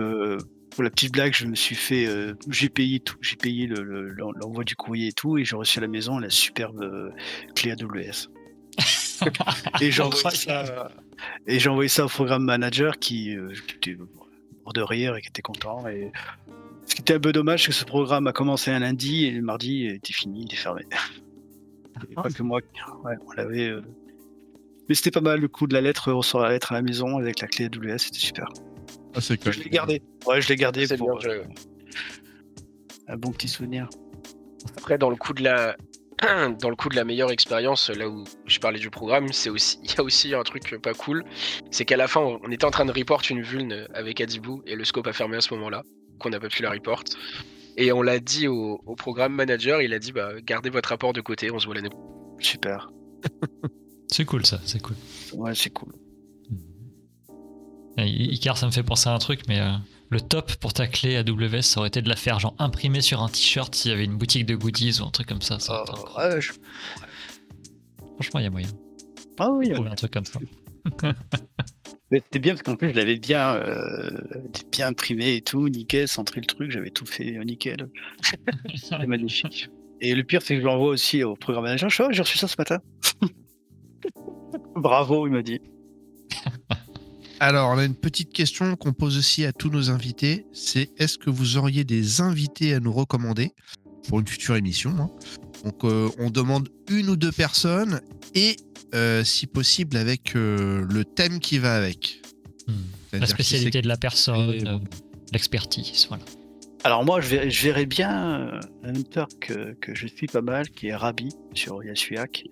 pour la petite blague, je me suis fait, j'ai payé tout, j'ai payé l'envoi du courrier et tout, et j'ai reçu à la maison la superbe clé AWS. Et j'ai envoyé ça au programme manager qui était mort de rire et qui était content. Et ce qui était un peu dommage, c'est que ce programme a commencé un lundi et le mardi il était fini, il était fermé. Et pas que moi, ouais, on l'avait. Mais c'était pas mal le coup de la lettre, recevoir la lettre à la maison avec la clé AWS, c'était super. Ah, c'est cool. Je l'ai gardé. Ouais, je l'ai gardé C'est pour bien joué, ouais. un bon petit souvenir. Après, dans le coup de la meilleure expérience, là où je parlais du programme, il y a aussi un truc pas cool, c'est qu'à la fin, on était en train de report une vuln avec Adibou et le scope a fermé à ce moment-là, qu'on n'a pas pu la report. Et on l'a dit au programme manager, il a dit gardez votre rapport de côté, on se voit l'année prochaine. Super. C'est cool ça, c'est cool. Ouais, c'est cool. Icar, ça me fait penser à un truc, mais le top pour ta clé AWS, ça aurait été de la faire genre imprimer sur un t-shirt s'il y avait une boutique de goodies ou un truc comme ça. Ça aurait été incroyable. Ouais, Franchement, il y a moyen. Ah oui, Trouver un truc comme ça. mais c'était bien parce qu'en plus je l'avais bien imprimé et tout, nickel, centré le truc, j'avais tout fait nickel. C'est magnifique. Et le pire, c'est que je l'envoie aussi au programme manager. Je fais, j'ai reçu ça ce matin. Bravo, il m'a dit. Alors, on a une petite question qu'on pose aussi à tous nos invités. C'est est-ce que vous auriez des invités à nous recommander pour une future émission, hein. Donc, on demande une ou deux personnes et, si possible, avec le thème qui va avec. La C'est-à-dire spécialité de la personne, Et bon. l'expertise, voilà. Alors moi, je verrais bien un hunter que je suis pas mal, qui est Rabi sur Yasuyak,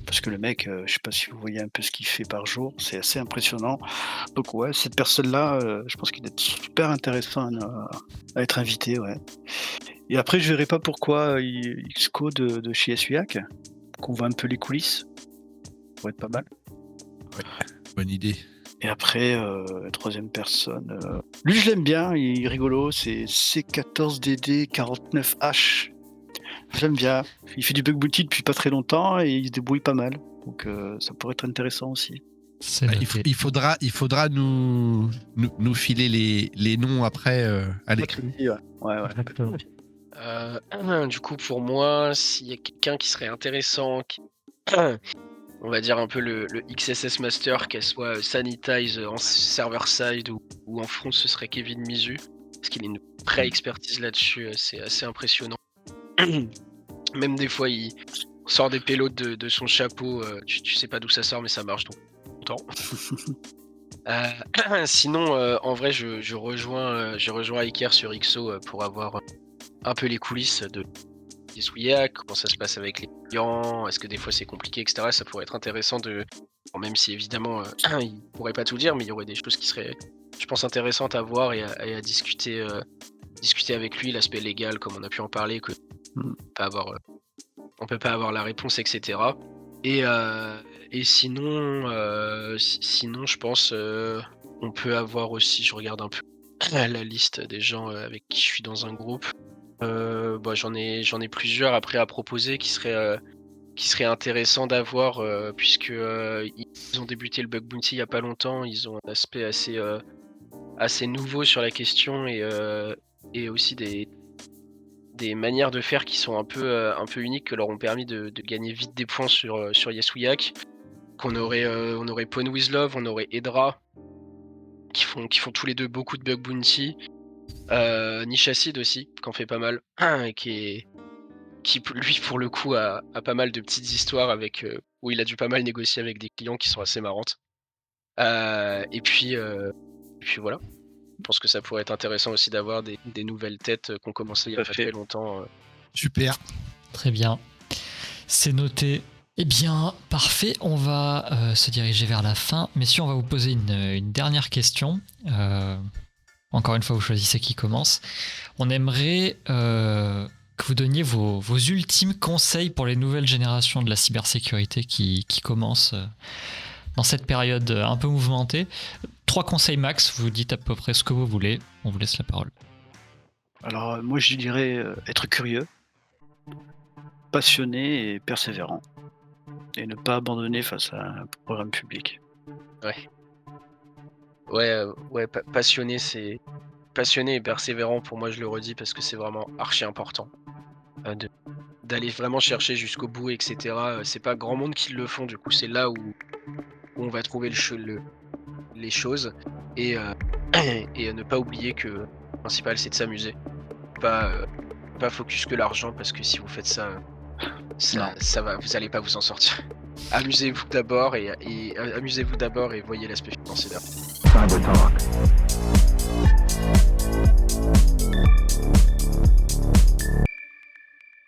parce que le mec, je sais pas si vous voyez un peu ce qu'il fait par jour, c'est assez impressionnant. Donc ouais, cette personne-là, je pense qu'il est super intéressant à être invité, ouais. Et après, je verrais pas pourquoi Xco de chez Yasuyak, qu'on voit un peu les coulisses, ça pourrait être pas mal. Bonne idée. Et après, troisième personne, lui je l'aime bien, il est rigolo, c'est C14DD49H. J'aime bien. Il fait du bug bounty depuis pas très longtemps et il se débrouille pas mal. Donc ça pourrait être intéressant aussi. C'est Bah, noté. il faudra nous filer les noms après à l'écrit. Ouais. Exactement. Du coup, pour moi, s'il y a quelqu'un qui serait intéressant, on va dire un peu le XSS Master, qu'elle soit sanitize en server-side ou en front, ce serait Kevin Mizu, parce qu'il a une vraie expertise là-dessus, c'est assez impressionnant. Même des fois, il sort des payloads de son chapeau, tu sais pas d'où ça sort, mais ça marche, donc content. Sinon, en vrai, je rejoins Iker sur XO pour avoir un peu les coulisses de Yasuyak, comment ça se passe avec les clients, est-ce que des fois c'est compliqué, etc. Ça pourrait être intéressant bon, même si évidemment il pourrait pas tout dire, mais il y aurait des choses qui seraient, je pense, intéressantes à voir et à discuter avec lui, l'aspect légal, comme on a pu en parler, que on peut pas avoir la réponse, etc. Et sinon, je pense on peut avoir aussi, je regarde un peu la liste des gens avec qui je suis dans un groupe. J'en ai plusieurs après à proposer qui seraient intéressants d'avoir puisque ils ont débuté le bug bounty il y a pas longtemps, ils ont un aspect assez nouveau sur la question et aussi des manières de faire qui sont un peu uniques, qui leur ont permis de gagner vite des points sur Yasuyak. On aurait Pwn with Love, on aurait Edra qui font tous les deux beaucoup de bug bounty. Nishacid aussi, qui en fait pas mal, qui lui pour le coup a pas mal de petites histoires avec où il a dû pas mal négocier avec des clients qui sont assez marrantes. Et puis voilà. Je pense que ça pourrait être intéressant aussi d'avoir des nouvelles têtes qu'on commençait il y a Tout à pas fait. très longtemps. Super. Très bien. C'est noté. Eh bien, parfait. On va se diriger vers la fin. Messieurs, on va vous poser une dernière question. Encore une fois, vous choisissez qui commence. On aimerait que vous donniez vos ultimes conseils pour les nouvelles générations de la cybersécurité qui commencent dans cette période un peu mouvementée. 3 conseils max, vous dites à peu près ce que vous voulez. On vous laisse la parole. Alors, moi, je dirais être curieux, passionné et persévérant. Et ne pas abandonner face à un programme public. Passionné, c'est passionné et persévérant. Pour moi, je le redis parce que c'est vraiment archi important d'aller vraiment chercher jusqu'au bout, etc. C'est pas grand monde qui le font. Du coup, c'est là où on va trouver les choses et et ne pas oublier que le principal c'est de s'amuser. Pas focus que l'argent parce que si vous faites ça, vous allez pas vous en sortir. Amusez-vous d'abord et amusez-vous d'abord et voyez l'aspect financier derrière. Cyber Talk.